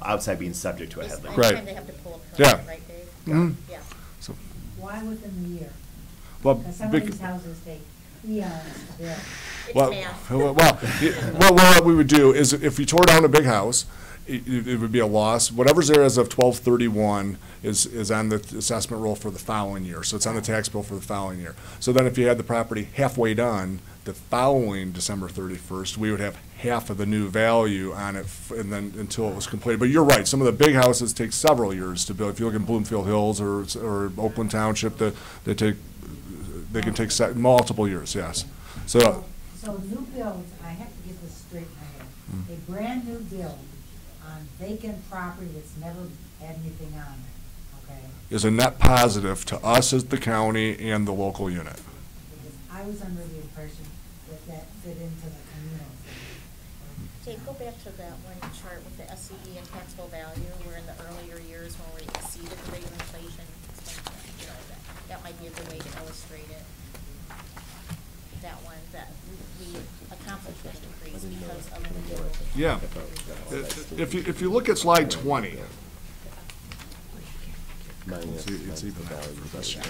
Outside being subject to a Headley. Right. Anytime they have to pull a permit, Yeah. right, Dave? Mhm. Yeah. So, Why within the year? well, Because some of these houses take eons to build. what we would do is if you tore down a big house, it would be a loss. Whatever's there as of 12/31 is on the assessment roll for the following year. So it's on the tax bill for the following year. So then if you had the property halfway done, the following December 31st, we would have half of the new value on it and then until it was completed. But you're right, some of the big houses take several years to build. If you look in Bloomfield Hills or Oakland Township, they can take multiple years, yes. So new builds, I have to get this straight in my head. A brand new build on vacant property that's never had anything on it, okay? is a net positive to us as the county and the local unit. Because I was under the impression that fit into the communal thing, or Dave, go back to that one chart with the SCE and taxable value, where in the earlier years when we exceeded the rate of inflation, you know, that might be a good way to illustrate it. That one, that we accomplished an increase because of the new. Yeah. If you look at slide 20, it's even for this year.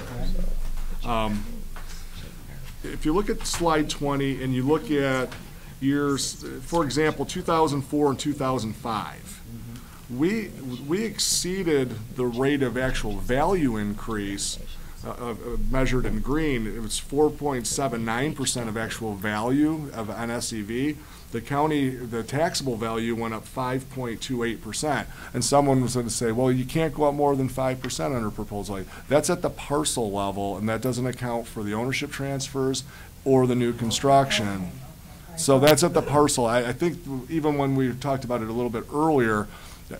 If you look at slide 20 and you look at years, for example, 2004 and 2005, we exceeded the rate of actual value increase measured in green. It was 4.79% of actual value of on SEV. The county, the taxable value went up 5.28%. And someone was going to say, well, you can't go up more than 5% under proposal. That's at the parcel level, and that doesn't account for the ownership transfers or the new construction. So that's at the parcel. I think even when we talked about it a little bit earlier,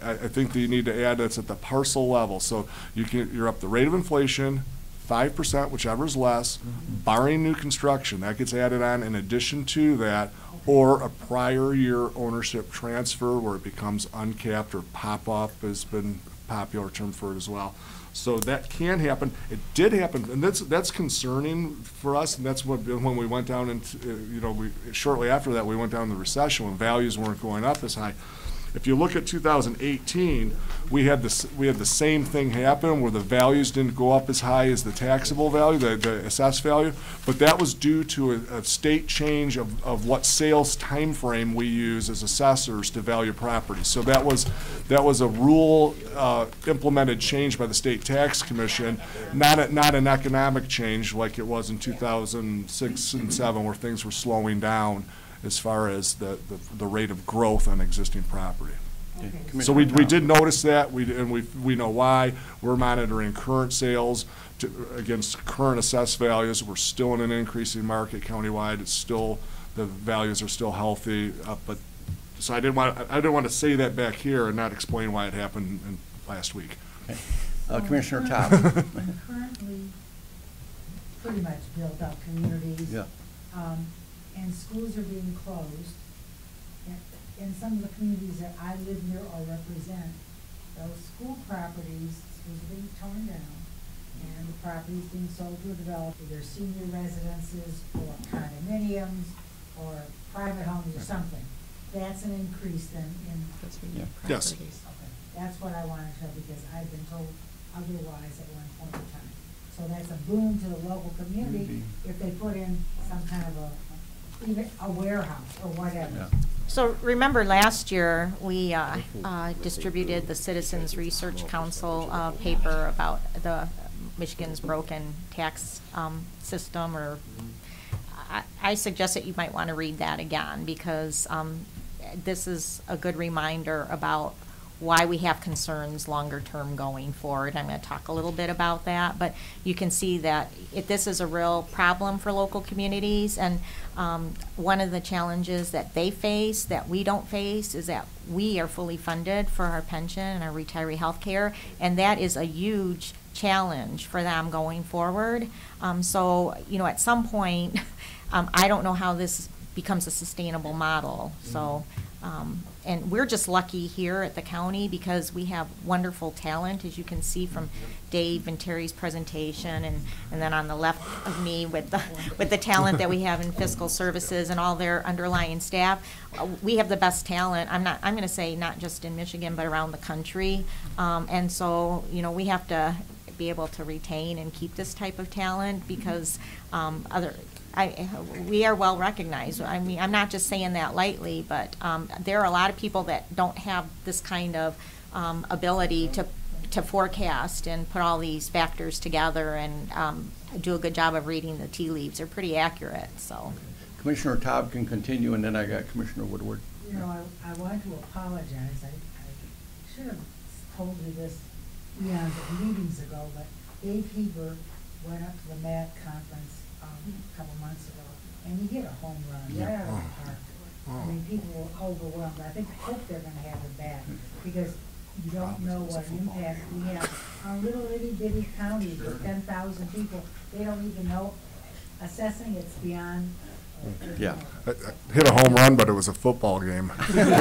I think that you need to add that's at the parcel level. So you're up the rate of inflation, 5%, whichever is less, barring new construction. That gets added on in addition to that, or a prior year ownership transfer where it becomes uncapped, or pop-up has been a popular term for it as well. So that can happen. It did happen, and that's concerning for us, and that's what, when we went down into, shortly after that, we went down the recession when values weren't going up as high. If you look at 2018, we had the same thing happen where the values didn't go up as high as the taxable value, the assessed value, but that was due to a state change of what sales time frame we use as assessors to value properties. So that was a rule implemented change by the State Tax Commission, not an economic change like it was in 2006 and 7 where things were slowing down as far as the rate of growth on existing property. Okay. So we did notice that, we know why. We're monitoring current sales against current assessed values. We're still in an increasing market countywide. It's still, the values are still healthy, but so I didn't want to say that back here and not explain why it happened last week. Okay. Commissioner Todd. Currently, pretty much built up communities. Yeah. And schools are being closed. In some of the communities that I live near or represent, those school properties, schools are being torn down, and the properties being sold to a developer, either senior residences or condominiums or private homes or something. That's an increase then in Yes. Okay. That's what I wanted to know, because I've been told otherwise at one point in time. So that's a boon to the local community if they put in some kind of even a warehouse or whatever. Yeah. So remember last year, we distributed the Citizens Research Council paper about Michigan's broken tax system, or I suggest that you might want to read that again, because this is a good reminder about why we have concerns longer term going forward. I'm going to talk a little bit about that, but you can see that this is a real problem for local communities, and one of the challenges that they face that we don't face is that we are fully funded for our pension and our retiree health care, and that is a huge challenge for them going forward. So, at some point, I don't know how this becomes a sustainable model. So, and we're just lucky here at the county because we have wonderful talent, as you can see from Dave and Terry's presentation, and then on the left of me with the talent that we have in fiscal services and all their underlying staff. We have the best talent. I'm going to say not just in Michigan, but around the country. And so, we have to be able to retain and keep this type of talent, because we are well recognized. I mean, I'm not just saying that lightly, but there are a lot of people that don't have this kind of ability to forecast and put all these factors together and do a good job of reading the tea leaves. They're pretty accurate. So, Commissioner Taub can continue, and then I got Commissioner Woodward. I want to apologize. I should have told you this eons of meetings ago, but Dave Heber went up to the MAT conference a couple months ago, and he hit a home run right out of the park. I mean, people were overwhelmed. I hope they're going to have it back, because you don't know what impact we have on little itty bitty counties with 10,000 people. They don't even know. Assessing it's beyond Yeah. I hit a home run, but it was a football game. That's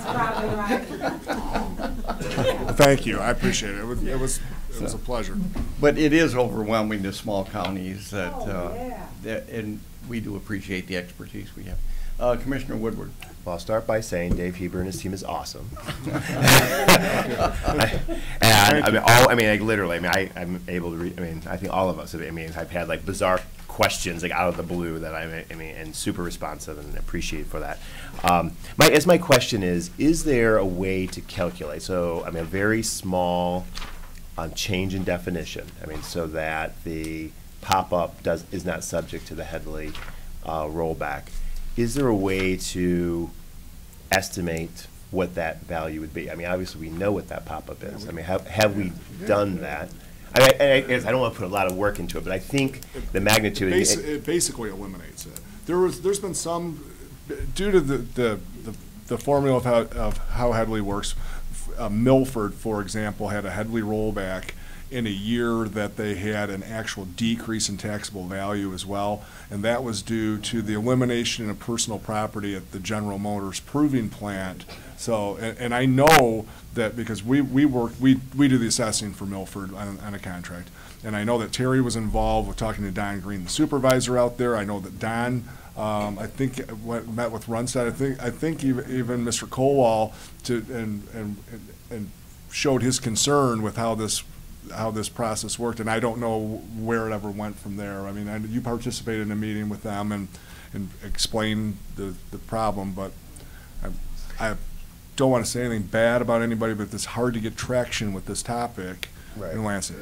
probably right. Thank you, I appreciate it. It was a pleasure. But it is overwhelming to small counties that, yeah. and we do appreciate the expertise we have. Commissioner Woodward. Well, I'll start by saying Dave Heber and his team is awesome. And I'm able to read. I mean, I think all of us have. I mean, I've had like bizarre questions like out of the blue that and super responsive and appreciate for that. My question is there a way to calculate? So I mean, a very small change in definition. I mean, so that the pop-up is not subject to the Headley rollback. Is there a way to estimate what that value would be? I mean, obviously we know what that pop-up is. I mean, have we done that? I don't want to put a lot of work into it, but I think the magnitude. It basically eliminates it. There's been some, due to the formula of how Headley works. Milford, for example, had a Headley rollback in a year that they had an actual decrease in taxable value as well, and that was due to the elimination of personal property at the General Motors proving plant. So, and I know that because we do the assessing for Milford on a contract, and I know that Terry was involved with talking to Don Green, the supervisor out there. I know that Don, I think, met with Runstad. I think even Mr. Colwall and showed his concern with how this process worked, and I don't know where it ever went from there. I mean, you participated in a meeting with them and explained the problem, but I don't want to say anything bad about anybody, but it's hard to get traction with this topic in Lansing.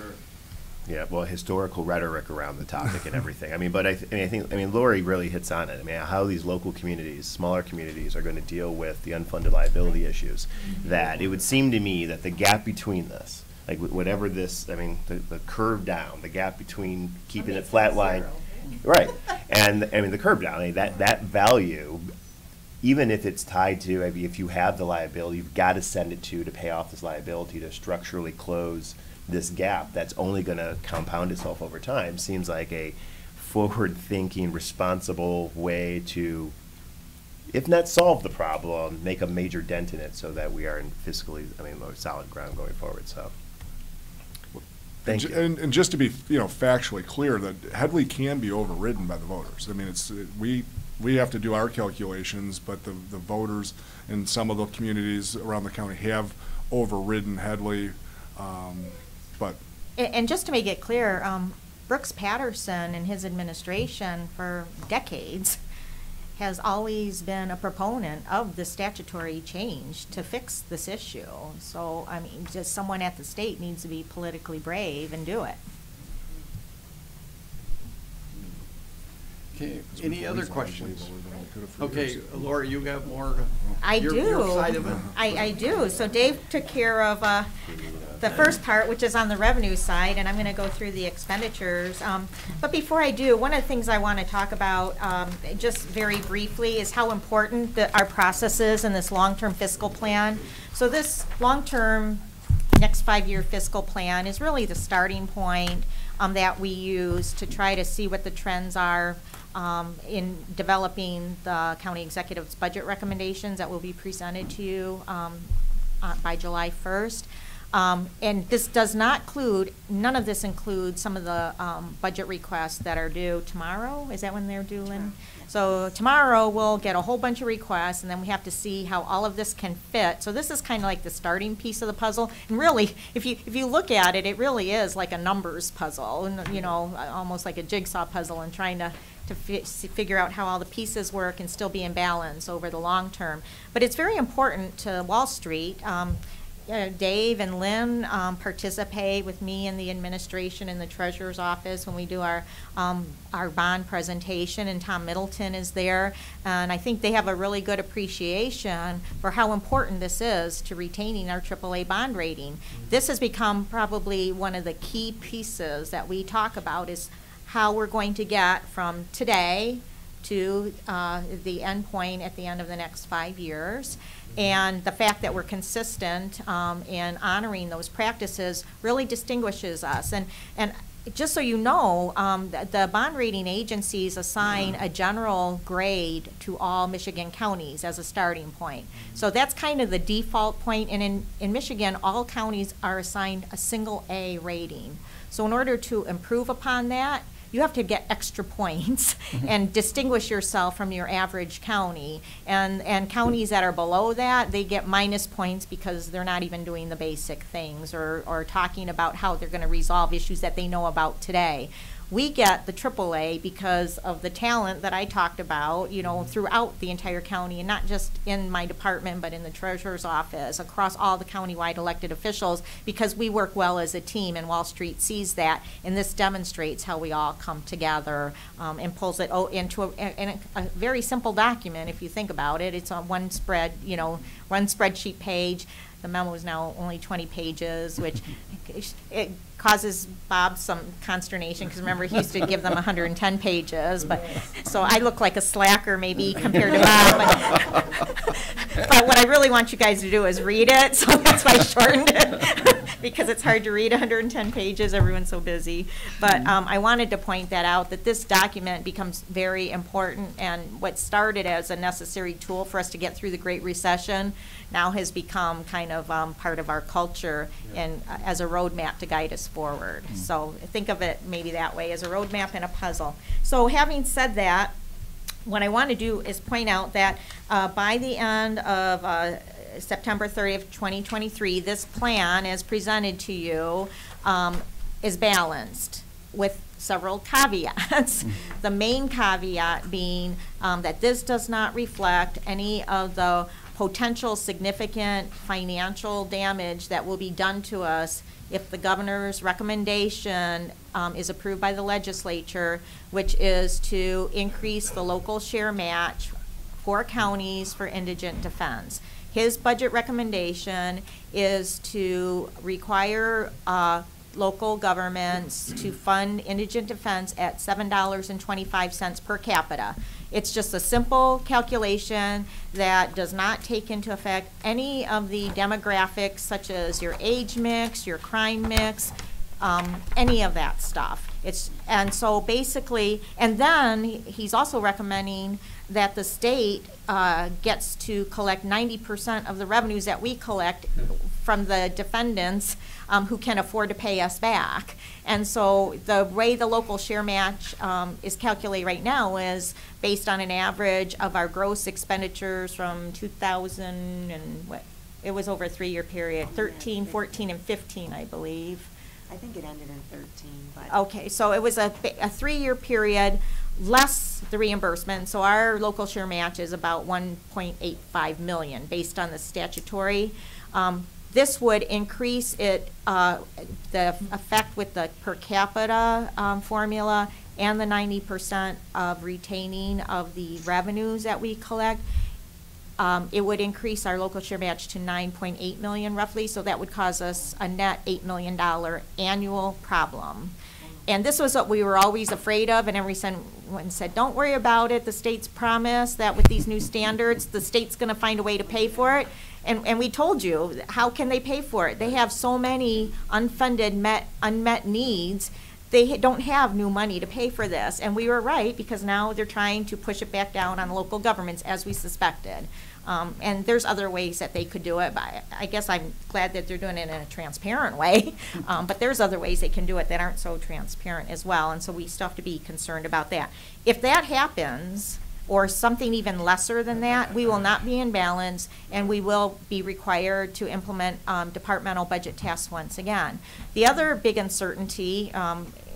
Yeah, well, historical rhetoric around the topic and everything. I mean, but I think Lori really hits on it. I mean, how these local communities, smaller communities, are going to deal with the unfunded liability issues. That it would seem to me that the gap between this, like whatever this, I mean, the curve down, the gap between keeping it flat line, right, and I mean the curve down, I mean, that value, even if it's tied to, I mean, if you have the liability, you've got to send it to pay off this liability to structurally close this gap that's only going to compound itself over time. Seems like a forward-thinking, responsible way to, if not solve the problem, make a major dent in it so that we are in fiscally, more solid ground going forward. So, thank you. And just to be, factually clear, that Headley can be overridden by the voters. I mean, we have to do our calculations, but the voters in some of the communities around the county have overridden Headley. And just to make it clear, Brooks Patterson and his administration for decades has always been a proponent of the statutory change to fix this issue. So, I mean, just someone at the state needs to be politically brave and do it. Okay, any other questions? Okay, Laura, you got more? I do. Your side of it? I do. So Dave took care of the first part, which is on the revenue side, and I'm going to go through the expenditures. But before I do, one of the things I want to talk about just very briefly is how important our process is in this long-term fiscal plan. So this long-term next 5-year fiscal plan is really the starting point that we use to try to see what the trends are in developing the county executive's budget recommendations that will be presented to you by July 1st. And this does not include, none of this includes some of the budget requests that are due tomorrow. Is that when they're due, Lynn? So tomorrow we'll get a whole bunch of requests, and then we have to see how all of this can fit. So this is kind of like the starting piece of the puzzle. And really, if you look at it, it really is like a numbers puzzle, and almost like a jigsaw puzzle, and trying to figure out how all the pieces work and still be in balance over the long term. But it's very important to Wall Street. Dave and Lynn participate with me in the administration and the treasurer's office when we do our bond presentation, and Tom Middleton is there, and I think they have a really good appreciation for how important this is to retaining our AAA bond rating. This has become probably one of the key pieces that we talk about, is how we're going to get from today to the end point at the end of the next 5 years. And the fact that we're consistent in honoring those practices really distinguishes us. And just so you know, the bond rating agencies assign a general grade to all Michigan counties as a starting point. So that's kind of the default point. And in Michigan, all counties are assigned a single A rating. So in order to improve upon that, you have to get extra points and distinguish yourself from your average county. And counties that are below that, they get minus points because they're not even doing the basic things or talking about how they're going to resolve issues that they know about today. We get the AAA because of the talent that I talked about, you know, throughout the entire county, and not just in my department, but in the treasurer's office, across all the countywide elected officials, because we work well as a team, and Wall Street sees that, and this demonstrates how we all come together and pulls it into a very simple document. If you think about it, it's on one spread, you know, one spreadsheet page. The memo is now only 20 pages, which it causes Bob some consternation, because remember, he used to give them 110 pages. But so I look like a slacker maybe compared to Bob. But what I really want you guys to do is read it, so that's why I shortened it, because it's hard to read 110 pages. Everyone's so busy. But I wanted to point that out, that this document becomes very important, and what started as a necessary tool for us to get through the Great Recession now has become kind of part of our culture and as a roadmap to guide us forward. So think of it maybe that way, as a roadmap and a puzzle. So having said that, what I want to do is point out that by the end of September 30th, 2023, this plan as presented to you is balanced with several caveats. The main caveat being that this does not reflect any of the potential significant financial damage that will be done to us if the governor's recommendation is approved by the legislature, which is to increase the local share match for counties for indigent defense. His budget recommendation is to require local governments to fund indigent defense at $7.25 per capita. It's just a simple calculation that does not take into effect any of the demographics, such as your age mix, your crime mix, any of that stuff. And so basically, and then he's also recommending that the state gets to collect 90% of the revenues that we collect from the defendants who can afford to pay us back. And so the way the local share match is calculated right now is based on an average of our gross expenditures from 2000 and what, it was over a 3-year period, 13, 14, and 15, I believe. I think it ended in 13, but. Okay, so it was a 3-year period less the reimbursement. So our local share match is about 1.85 million based on the statutory. This would increase it, the effect with the per capita formula and the 90% of retaining of the revenues that we collect. It would increase our local share match to 9.8 million roughly, so that would cause us a net $8 million annual problem. And this was what we were always afraid of, and everyone said, don't worry about it. The state's promised that with these new standards, the state's going to find a way to pay for it. And we told you, how can they pay for it? They have so many unfunded, unmet needs. They don't have new money to pay for this. And we were right, because now they're trying to push it back down on local governments, as we suspected. And there's other ways that they could do it, but I guess I'm glad that they're doing it in a transparent way. But there's other ways they can do it that aren't so transparent as well, and so we still have to be concerned about that. If that happens, or something even lesser than that, we will not be in balance, and we will be required to implement departmental budget tasks once again. The other big uncertainty,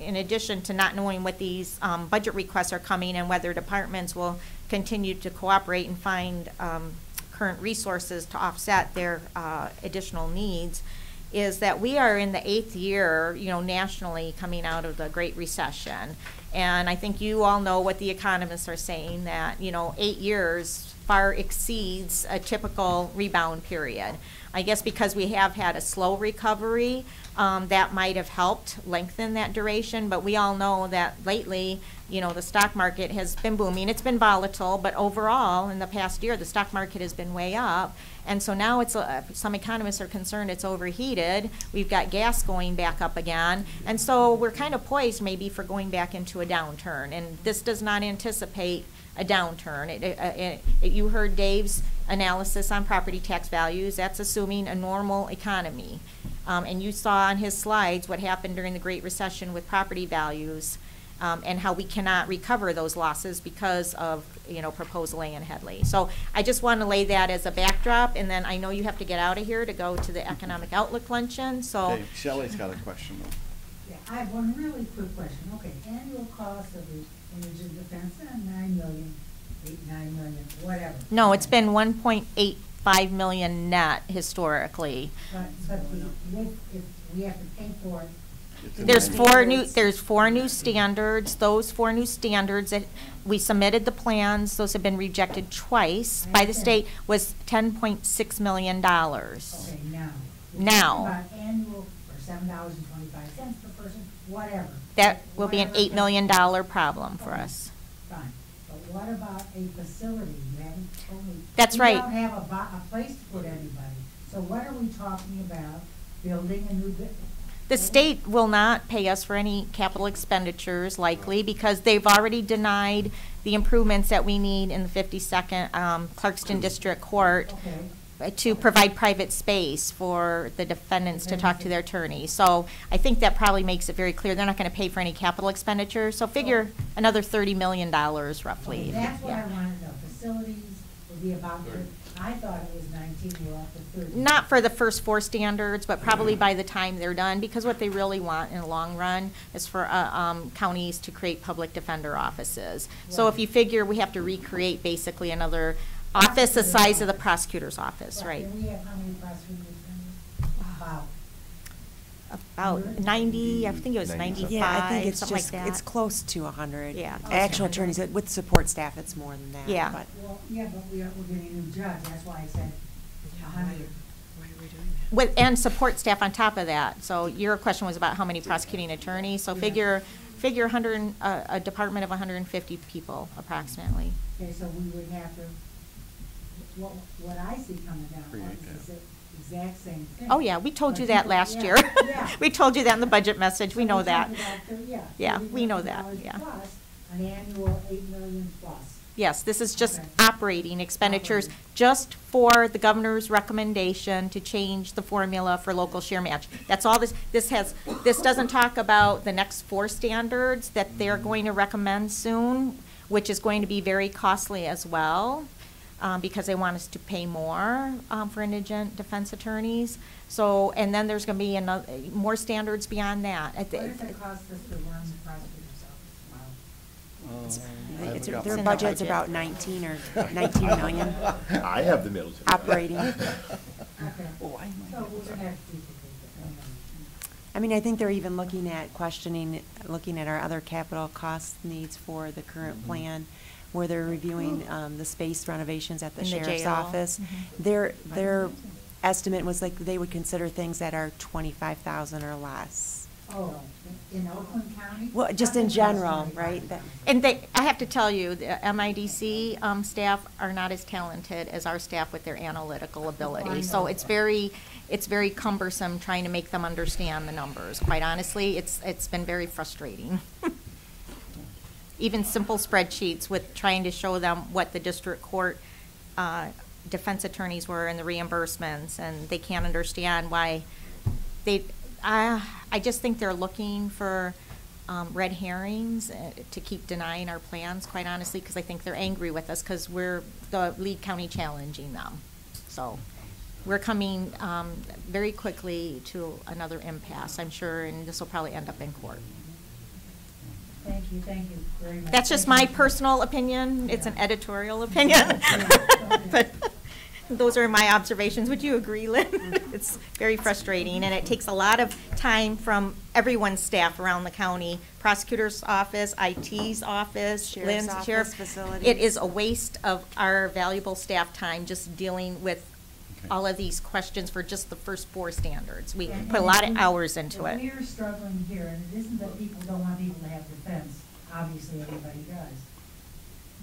in addition to not knowing what these budget requests are coming and whether departments will continue to cooperate and find current resources to offset their additional needs, is that we are in the 8th year, nationally coming out of the Great Recession. And I think you all know what the economists are saying, that, 8 years far exceeds a typical rebound period. I guess because we have had a slow recovery, that might have helped lengthen that duration, but we all know that lately, you know, the stock market has been booming. It's been volatile, but overall, in the past year, the stock market has been way up. And so now it's, some economists are concerned it's overheated. We've got gas going back up again. And so we're kind of poised maybe for going back into a downturn. And this does not anticipate a downturn. You heard Dave's analysis on property tax values. That's assuming a normal economy. And you saw on his slides what happened during the Great Recession with property values, and how we cannot recover those losses because of, you know, proposed land Headley. So I just want to lay that as a backdrop, and then I know you have to get out of here to go to the Economic Outlook Luncheon, so. Okay, Shelley's got a question though. Yeah, I have one really quick question. Okay, annual cost of the indigent defense, 9 million, 9 million, whatever. No, it's been 1.85 million net historically. But if we have to pay for it. There's four new standards. Those 4 new standards that we submitted the plans, those have been rejected twice by the state, was $10.6 million. Okay, now. Now. About annual, or $7.25 per person, whatever. That will be an Whatever. $8 million problem for us. Fine, but what about a facility? You haven't told me. That's right. We don't have a place to put anybody. So what are we talking about? Building a new The state will not pay us for any capital expenditures likely because they've already denied the improvements that we need in the 52nd Clarkston District Court to provide private space for the defendants to talk to their attorney. So I think that probably makes it very clear they're not going to pay for any capital expenditures. So figure another $30 million roughly. Okay, that's what I wanted to know. Facilities would be about, I thought it was 19, we're up to 30. Not for the first 4 standards, but probably by the time they're done, because what they really want in the long run is for counties to create public defender offices. So if you figure we have to recreate basically another office the size of the prosecutor's office, right? And we have how many prosecutors? About. About 90, I think it was 95, Yeah, I think it's something just, like that. it's close to 100. Yeah. Actual attorneys, with support staff, it's more than that. Yeah. But Well, yeah, but we're getting a new judge, that's why I said 100. And support staff on top of that. So your question was about how many prosecuting attorneys. So figure 100, a department of 150 people approximately. Okay, so we would have to, what I see coming down is the exact same thing. Oh, yeah, we told you But that last year. Yeah. We told you that in the budget message, we know that. Yeah, we know that, $30,000 yeah. plus an annual $8 million plus. Yes, this is just Okay. operating expenditures, just for the governor's recommendation to change the formula for local share match. That's all this doesn't talk about the next 4 standards that they're going to recommend soon, which is going to be very costly as well, because they want us to pay more for indigent defense attorneys. So, and then there's going to be more standards beyond that. What does it cost us to run the prosecutor's office? Wow. their budget's about 19 or 19 million. I have the middle. Operating. Okay. So we're gonna have to duplicate that. I mean, I think they're even looking at looking at our other capital cost needs for the current plan, where they're reviewing the space renovations at the In the sheriff's jail. office. Their estimate was like they would consider things that are 25,000 or less. Oh, in Oakland County? Well, just in general, right? And I have to tell you, the MIDC staff are not as talented as our staff with their analytical ability. So it's very cumbersome trying to make them understand the numbers. Quite honestly, it's been very frustrating. Even simple spreadsheets with trying to show them what the district court defense attorneys were and the reimbursements, and they can't understand why I just think they're looking for red herrings to keep denying our plans, quite honestly, because I think they're angry with us because we're the lead county challenging them. So we're coming very quickly to another impasse, I'm sure, and this will probably end up in court. Thank you very much. That's just my personal opinion. It's an editorial opinion. But those are my observations. Would you agree, Lynn? It's very frustrating, and it takes a lot of time from everyone's staff around the county, prosecutor's office, IT's office, Sheriff's Lynn's office, sheriff. facilities. It is a waste of our valuable staff time just dealing with all of these questions for just the first 4 standards. We put a lot of hours into it. We're struggling here, and it isn't that people don't want people to have defense. Obviously, everybody does.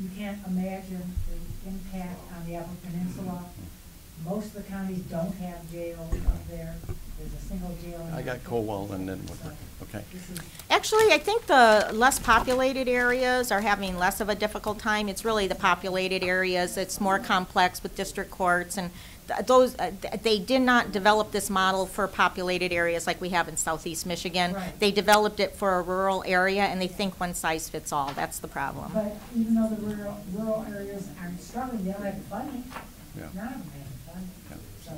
You can't imagine the impact on the Upper Peninsula. Most of the counties don't have jail up there. There's a single jail. I got Colwell and then Woodward. Okay. Actually, I think the less populated areas are having less of a difficult time. It's really the populated areas that's more complex with district courts, and those, they did not develop this model for populated areas like we have in southeast Michigan. Right. They developed it for a rural area, and they think one size fits all. That's the problem. But even though the rural areas aren't struggling, they don't have the funding. Yeah. None of them have the funding. So.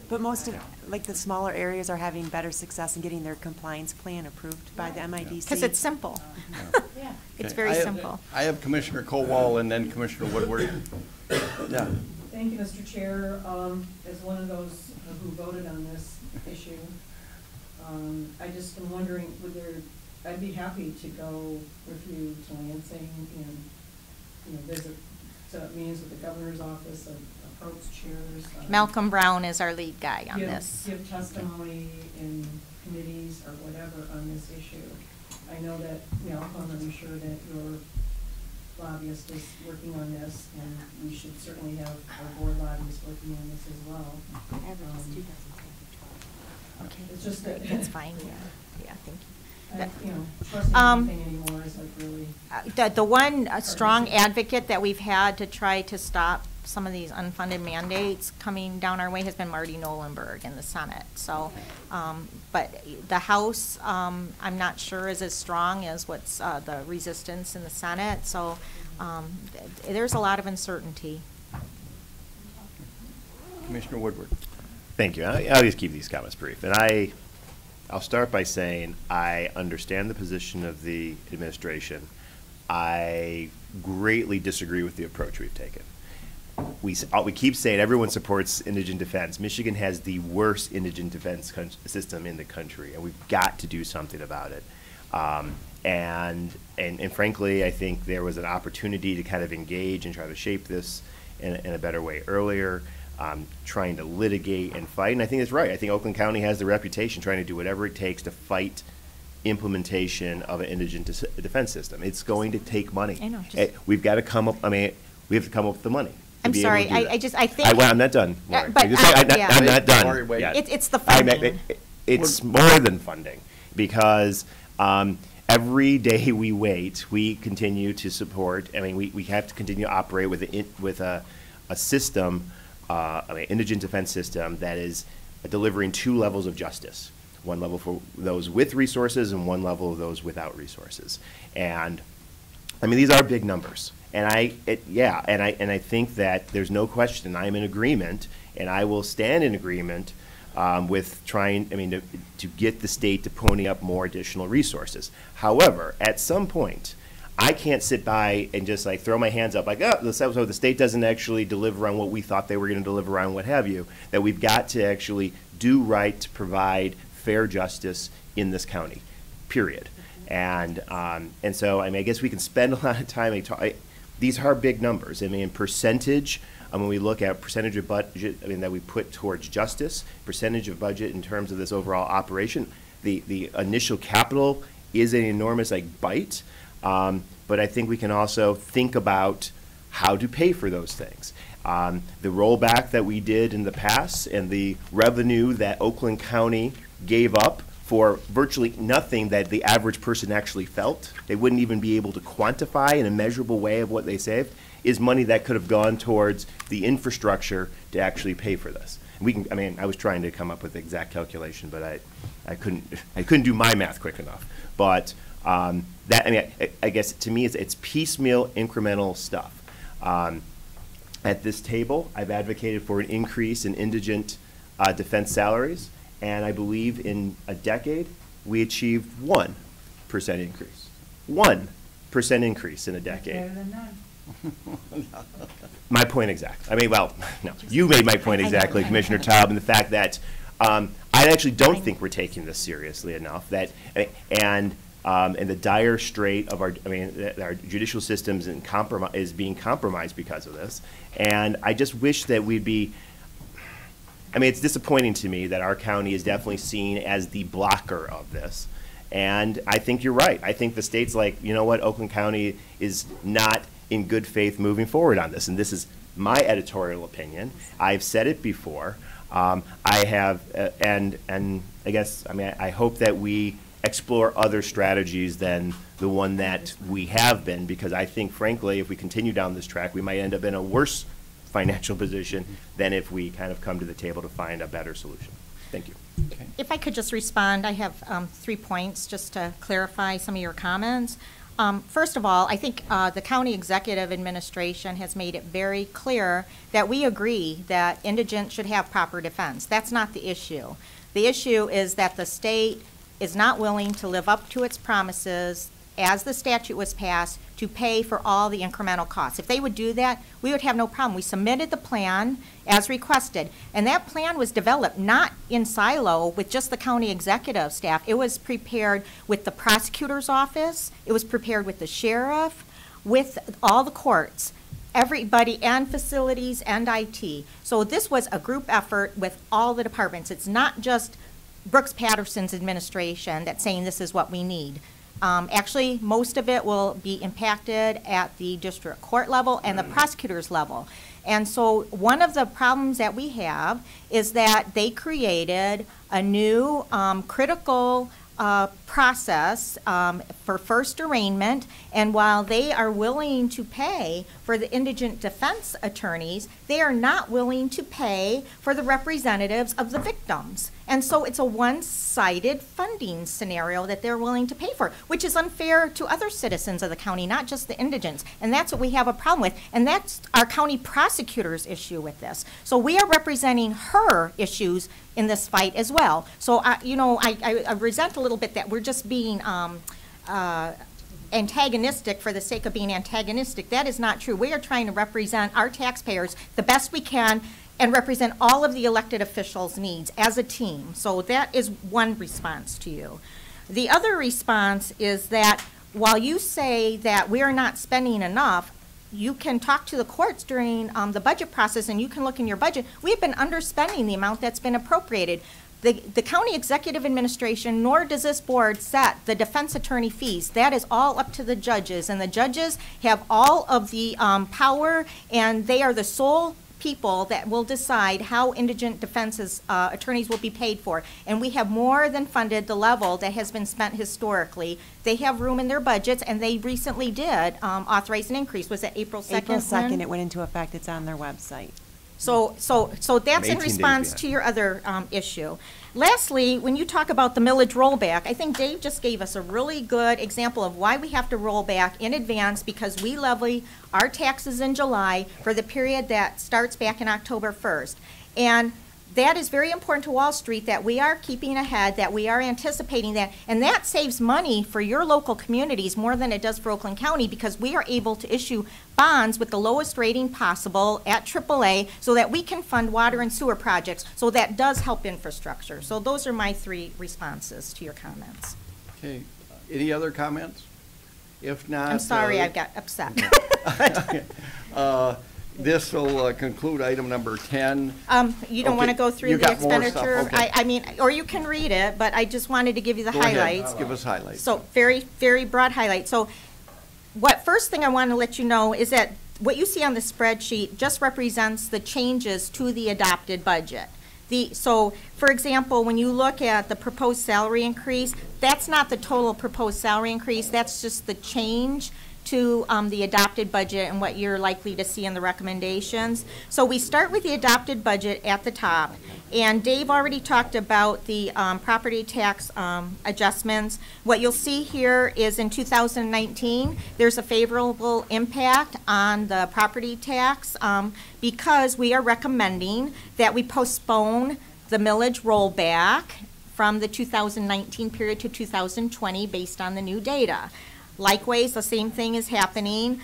But most of, like the smaller areas are having better success in getting their compliance plan approved by the MIDC. Because it's simple. Yeah. It's Okay. very simple. I have Commissioner Colwell and then Commissioner Woodward. Yeah. Thank you, Mr. Chair. As one of those who voted on this issue, I just am wondering, I'd be happy to go with you to Lansing and, visit meetings with the governor's office, approach chairs. Malcolm Brown is our lead guy on give, this. Give testimony in committees or whatever on this issue. I know that Malcolm, I'm sure that your lobbyist is working on this, and we should certainly have our board lobbyists working on this as well. Okay. It's just that. That's fine, yeah, thank you. Trusting anything anymore is like really. The one strong advocate that we've had to try to stop some of these unfunded mandates coming down our way has been Marty Nolenberg in the Senate. So, but the House, I'm not sure is as strong as what's the resistance in the Senate. So, there's a lot of uncertainty. Commissioner Woodward. Thank you. I'll just keep these comments brief. And I'll start by saying I understand the position of the administration. I greatly disagree with the approach we've taken. We keep saying everyone supports indigent defense. Michigan has the worst indigent defense system in the country, and we've got to do something about it. And frankly, I think there was an opportunity to kind of engage and try to shape this in a better way earlier. Trying to litigate and fight, and I think it's right. I think Oakland County has the reputation trying to do whatever it takes to fight implementation of an indigent defense system. It's going to take money. I know. We've got to come up. I mean, we have to come up with the money. I'm sorry. I think. Well, I'm not done. Lauren. But, yeah. I'm not done. It's the funding. It's more than funding, because every day we wait, we continue to support. I mean, we have to continue to operate with a system. Indigent defense system that is delivering 2 levels of justice. One level for those with resources and one level of those without resources. And I mean, these are big numbers. And I think that there's no question I'm in agreement, and I will stand in agreement with trying, to get the state to pony up more additional resources. However, at some point, I can't sit by and just like throw my hands up like, oh, so the state doesn't actually deliver on what we thought they were going to deliver on, what have you, that we've got to actually do right to provide fair justice in this county, period. And so, I guess we can spend a lot of time, these are big numbers. Percentage, when we look at percentage of budget, that we put towards justice, percentage of budget in terms of this overall operation, the initial capital is an enormous bite. But I think we can also think about how to pay for those things. The rollback that we did in the past and the revenue that Oakland County gave up for virtually nothing that the average person actually felt, they wouldn't even be able to quantify in a measurable way of what they saved, is money that could have gone towards the infrastructure to actually pay for this. I was trying to come up with the exact calculation, but I couldn't do my math quick enough. But I guess to me it's piecemeal, incremental stuff. At this table, I've advocated for an increase in indigent defense salaries, and I believe in a decade we achieved 1% increase. 1% increase in a decade. Better than none. My point exactly. No, you made my point exactly, Commissioner Taub, and the fact that I actually don't think we're taking this seriously enough. And the dire strait of our judicial systems is being compromised because of this. And I just wish that we'd be I mean, it's disappointing to me that our county is definitely seen as the blocker of this. And I think you're right. I think the state's like, you know what, Oakland County is not in good faith moving forward on this. And this is my editorial opinion. I've said it before. I have, and I guess, I mean, I hope that we explore other strategies than the one that we have been, because I think, frankly, if we continue down this track, we might end up in a worse financial position than if we kind of come to the table to find a better solution. Thank you. Okay. If I could just respond, I have 3 points just to clarify some of your comments. First of all, I think the county executive administration has made it very clear that we agree that indigent should have proper defense. That's not the issue. The issue is that the state is not willing to live up to its promises as the statute was passed to pay for all the incremental costs. If they would do that, we would have no problem. We submitted the plan as requested, and that plan was developed not in silo with just the county executive staff. It was prepared with the prosecutor's office, it was prepared with the sheriff, with all the courts, everybody, and facilities and IT. So this was a group effort with all the departments. It's not just Brooks Patterson's administration that's saying this is what we need. Actually, most of it will be impacted at the district court level and the prosecutor's level. And so one of the problems that we have is that they created a new critical process for first arraignment, and while they are willing to pay for the indigent defense attorneys, they are not willing to pay for the representatives of the victims. And so it's a one-sided funding scenario that they're willing to pay for, which is unfair to other citizens of the county, not just the indigents. And that's what we have a problem with. And that's our county prosecutor's issue with this. So we are representing her issues in this fight as well. So, I resent a little bit that we're just being antagonistic for the sake of being antagonistic. That is not true. We are trying to represent our taxpayers the best we can and represent all of the elected officials' needs as a team. So that is one response to you. The other response is that while you say that we are not spending enough, you can talk to the courts during the budget process, and you can look in your budget. We have been underspending the amount that's been appropriated. The county executive administration, nor does this board set the defense attorney fees. That is all up to the judges, and the judges have all of the power, and they are the sole people that will decide how indigent defense attorneys will be paid for. And we have more than funded the level that has been spent historically. They have room in their budgets, and they recently did authorize an increase. Was it April 2nd? April 2nd, it went into effect. It's on their website. So that's in response to your other issue. Lastly, when you talk about the millage rollback, I think Dave just gave us a really good example of why we have to roll back in advance, because we levy our taxes in July for the period that starts back in October 1st. And that is very important to Wall Street, that we are keeping ahead, that we are anticipating that, and that saves money for your local communities more than it does for Oakland County, because we are able to issue bonds with the lowest rating possible at AAA so that we can fund water and sewer projects. So that does help infrastructure. So those are my 3 responses to your comments. Okay. Any other comments? If not, I'm sorry I got upset. This will conclude item number 10. You don't want to go through the expenditure? Okay. I mean, or you can read it, but I just wanted to give you the highlights. Ahead. Give us highlights. So very, very broad highlights. So first thing I want to let you know is that what you see on the spreadsheet just represents the changes to the adopted budget. So, for example, when you look at the proposed salary increase, that's not the total proposed salary increase. That's just the change to the adopted budget and what you're likely to see in the recommendations. So we start with the adopted budget at the top, and Dave already talked about the property tax adjustments. What you'll see here is in 2019, there's a favorable impact on the property tax because we are recommending that we postpone the millage rollback from the 2019 period to 2020 based on the new data. Likewise, the same thing is happening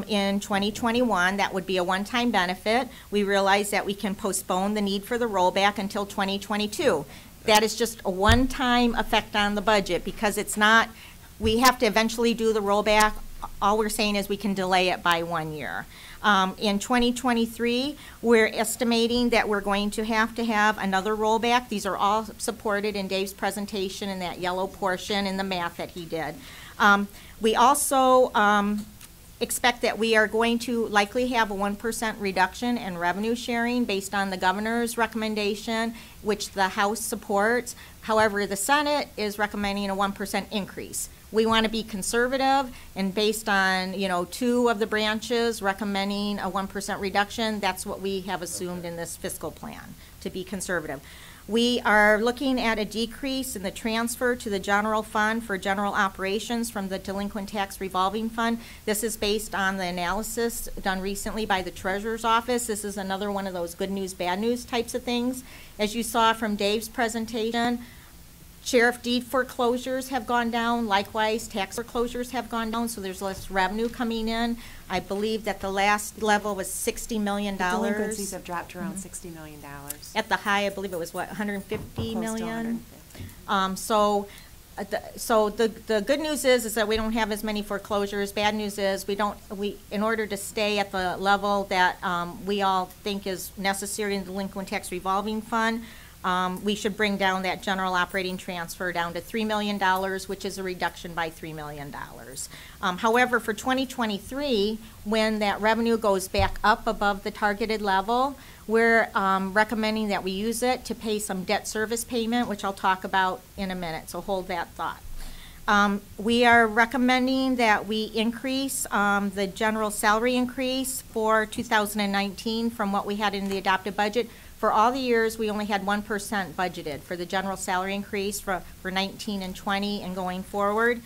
in 2021. That would be a one-time benefit. We realize that we can postpone the need for the rollback until 2022. That is just a one-time effect on the budget, because it's not, we have to eventually do the rollback all we're saying is we can delay it by 1 year. In 2023, we're estimating that we're going to have another rollback. These are all supported in Dave's presentation in that yellow portion in the math that he did. We also expect that we are going to likely have a 1% reduction in revenue sharing based on the governor's recommendation, which the House supports. However, the Senate is recommending a 1% increase. We want to be conservative, and based on, 2 of the branches recommending a 1% reduction, that's what we have assumed in this fiscal plan, to be conservative. We are looking at a decrease in the transfer to the general fund for general operations from the delinquent tax revolving fund. This is based on the analysis done recently by the Treasurer's Office. This is another one of those good news, bad news types of things. As you saw from Dave's presentation, sheriff deed foreclosures have gone down. Likewise, tax foreclosures have gone down, so there's less revenue coming in. I believe that the last level was $60 million. Delinquencies have dropped to around $60 million. At the high, I believe it was, what, 150 Close to million? 150. So the good news is that we don't have as many foreclosures. Bad news is in order to stay at the level that we all think is necessary in the delinquent tax revolving fund, we should bring down that general operating transfer down to $3 million, which is a reduction by $3 million. However, for 2023, when that revenue goes back up above the targeted level, we're recommending that we use it to pay some debt service payment, which I'll talk about in a minute, so hold that thought. We are recommending that we increase the general salary increase for 2019 from what we had in the adopted budget. For all the years, we only had 1% budgeted for the general salary increase for 19 and 20 and going forward.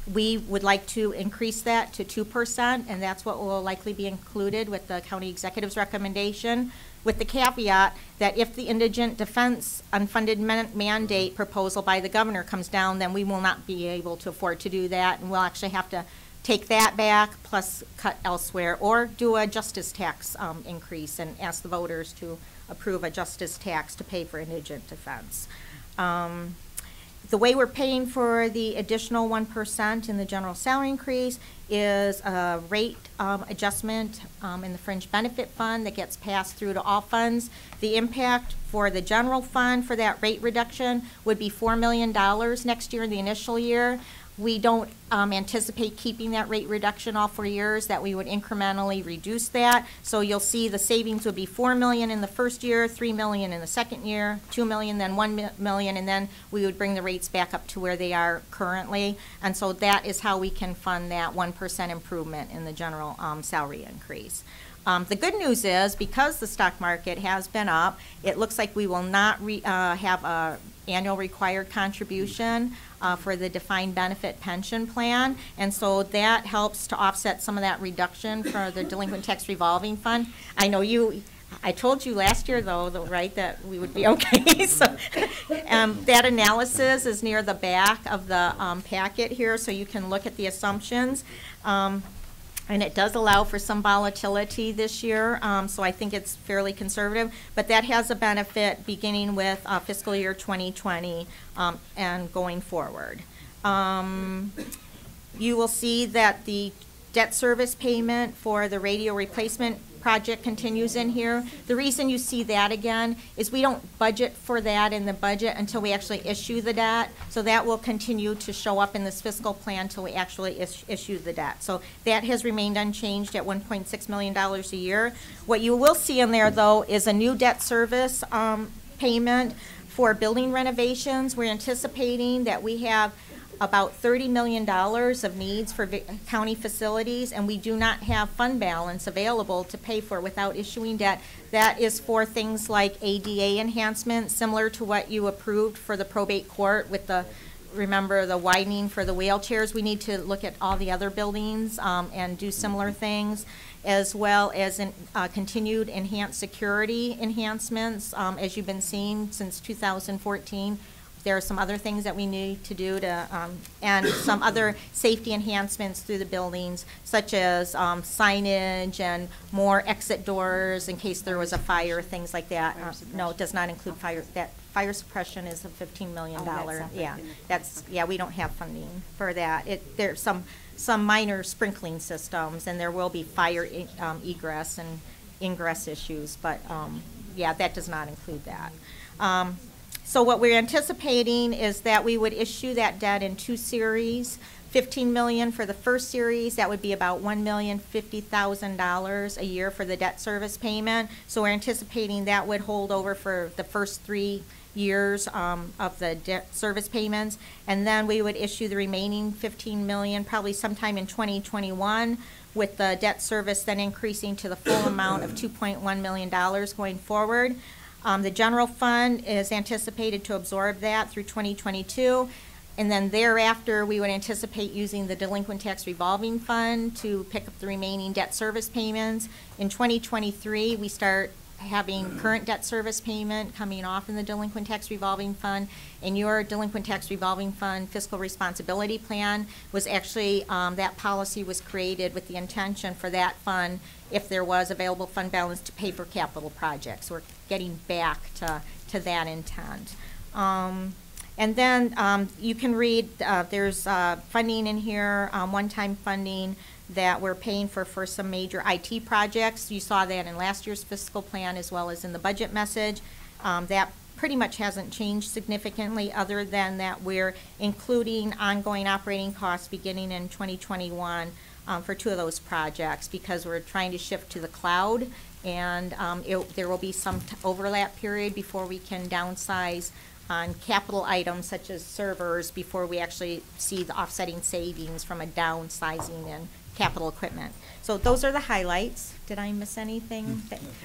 We would like to increase that to 2%, and that's what will likely be included with the county executive's recommendation, with the caveat that if the indigent defense unfunded mandate proposal by the governor comes down, then we will not be able to afford to do that, and we'll actually have to take that back plus cut elsewhere, or do a justice tax increase and ask the voters to approve a justice tax to pay for indigent defense. The way we're paying for the additional 1% in the general salary increase is a rate adjustment in the fringe benefit fund that gets passed through to all funds. The impact for the general fund for that rate reduction would be $4 million next year in the initial year. We don't anticipate keeping that rate reduction all 4 years, that we would incrementally reduce that. So you'll see the savings would be $4 million in the first year, $3 million in the second year, $2 million, then $1 million, and then we would bring the rates back up to where they are currently. And so that is how we can fund that 1% improvement in the general salary increase. The good news is, because the stock market has been up, it looks like we will not have a annual required contribution for the defined benefit pension plan, and so that helps to offset some of that reduction for the delinquent tax revolving fund. I know I told you last year, though, right, that we would be okay. So that analysis is near the back of the packet here, so you can look at the assumptions. And it does allow for some volatility this year, so I think it's fairly conservative. But that has a benefit beginning with fiscal year 2020 and going forward. You will see that the debt service payment for the radio replacement project continues in here. The reason you see that again is we don't budget for that in the budget until we actually issue the debt. So that will continue to show up in this fiscal plan until we actually issue the debt. So that has remained unchanged at $1.6 million a year. What you will see in there, though, is a new debt service payment for building renovations. We're anticipating that we have about $30 million of needs for county facilities, and we do not have fund balance available to pay for without issuing debt. That is for things like ADA enhancements, similar to what you approved for the probate court with the, remember, the widening for the wheelchairs. We need to look at all the other buildings and do similar things, as well as continued enhanced security enhancements, as you've been seeing since 2014. There are some other things that we need to do and some other safety enhancements through the buildings, such as signage and more exit doors in case there was a fire, things like that. No, it does not include fire suppression is a $15 million. Oh, that's separate. Yeah, we don't have funding for that. There's some minor sprinkling systems, and there will be fire egress and ingress issues, but yeah, that does not include that. So what we're anticipating is that we would issue that debt in 2 series. $15 million for the first series, that would be about $1,050,000 a year for the debt service payment. So we're anticipating that would hold over for the first 3 years of the debt service payments. And then we would issue the remaining $15 million probably sometime in 2021, with the debt service then increasing to the full amount of $2.1 million going forward. The general fund is anticipated to absorb that through 2022. And then thereafter, we would anticipate using the delinquent tax revolving fund to pick up the remaining debt service payments. In 2023, we start having current debt service payment coming off in the delinquent tax revolving fund. And your delinquent tax revolving fund fiscal responsibility plan was actually, that policy was created with the intention for that fund, if there was available fund balance, to pay for capital projects. So we're getting back to that intent. And then you can read, there's funding in here, one-time funding that we're paying for some major IT projects. You saw that in last year's fiscal plan as well as in the budget message. That pretty much hasn't changed significantly, other than that we're including ongoing operating costs beginning in 2021 for 2 of those projects, because we're trying to shift to the cloud, and there will be some overlap period before we can downsize on capital items such as servers before we actually see the offsetting savings from a downsizing in capital equipment. So those are the highlights. Did I miss anything?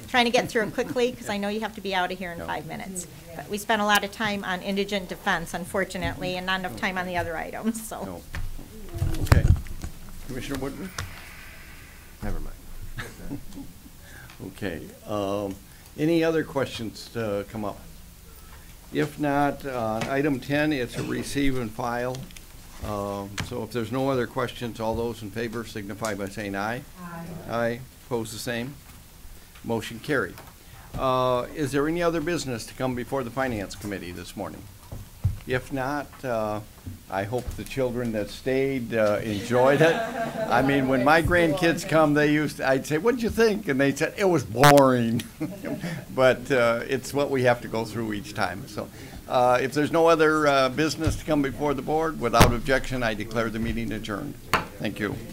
Trying to get through it quickly because I know you have to be out of here in 5 minutes. But we spent a lot of time on indigent defense, unfortunately, and not enough time on the other items. So. Okay. Commissioner Woodward? Never mind. Okay. Any other questions to come up? If not, item 10, it's a receive and file. So if there's no other questions, all those in favor signify by saying aye. Aye. Aye. Opposed, the same. Motion carried. Is there any other business to come before the Finance Committee this morning? If not, I hope the children that stayed enjoyed it. I mean, when my grandkids come, I'd say, "What'd you think?" And they said, "It was boring." But it's what we have to go through each time. So if there's no other business to come before the board, without objection, I declare the meeting adjourned. Thank you.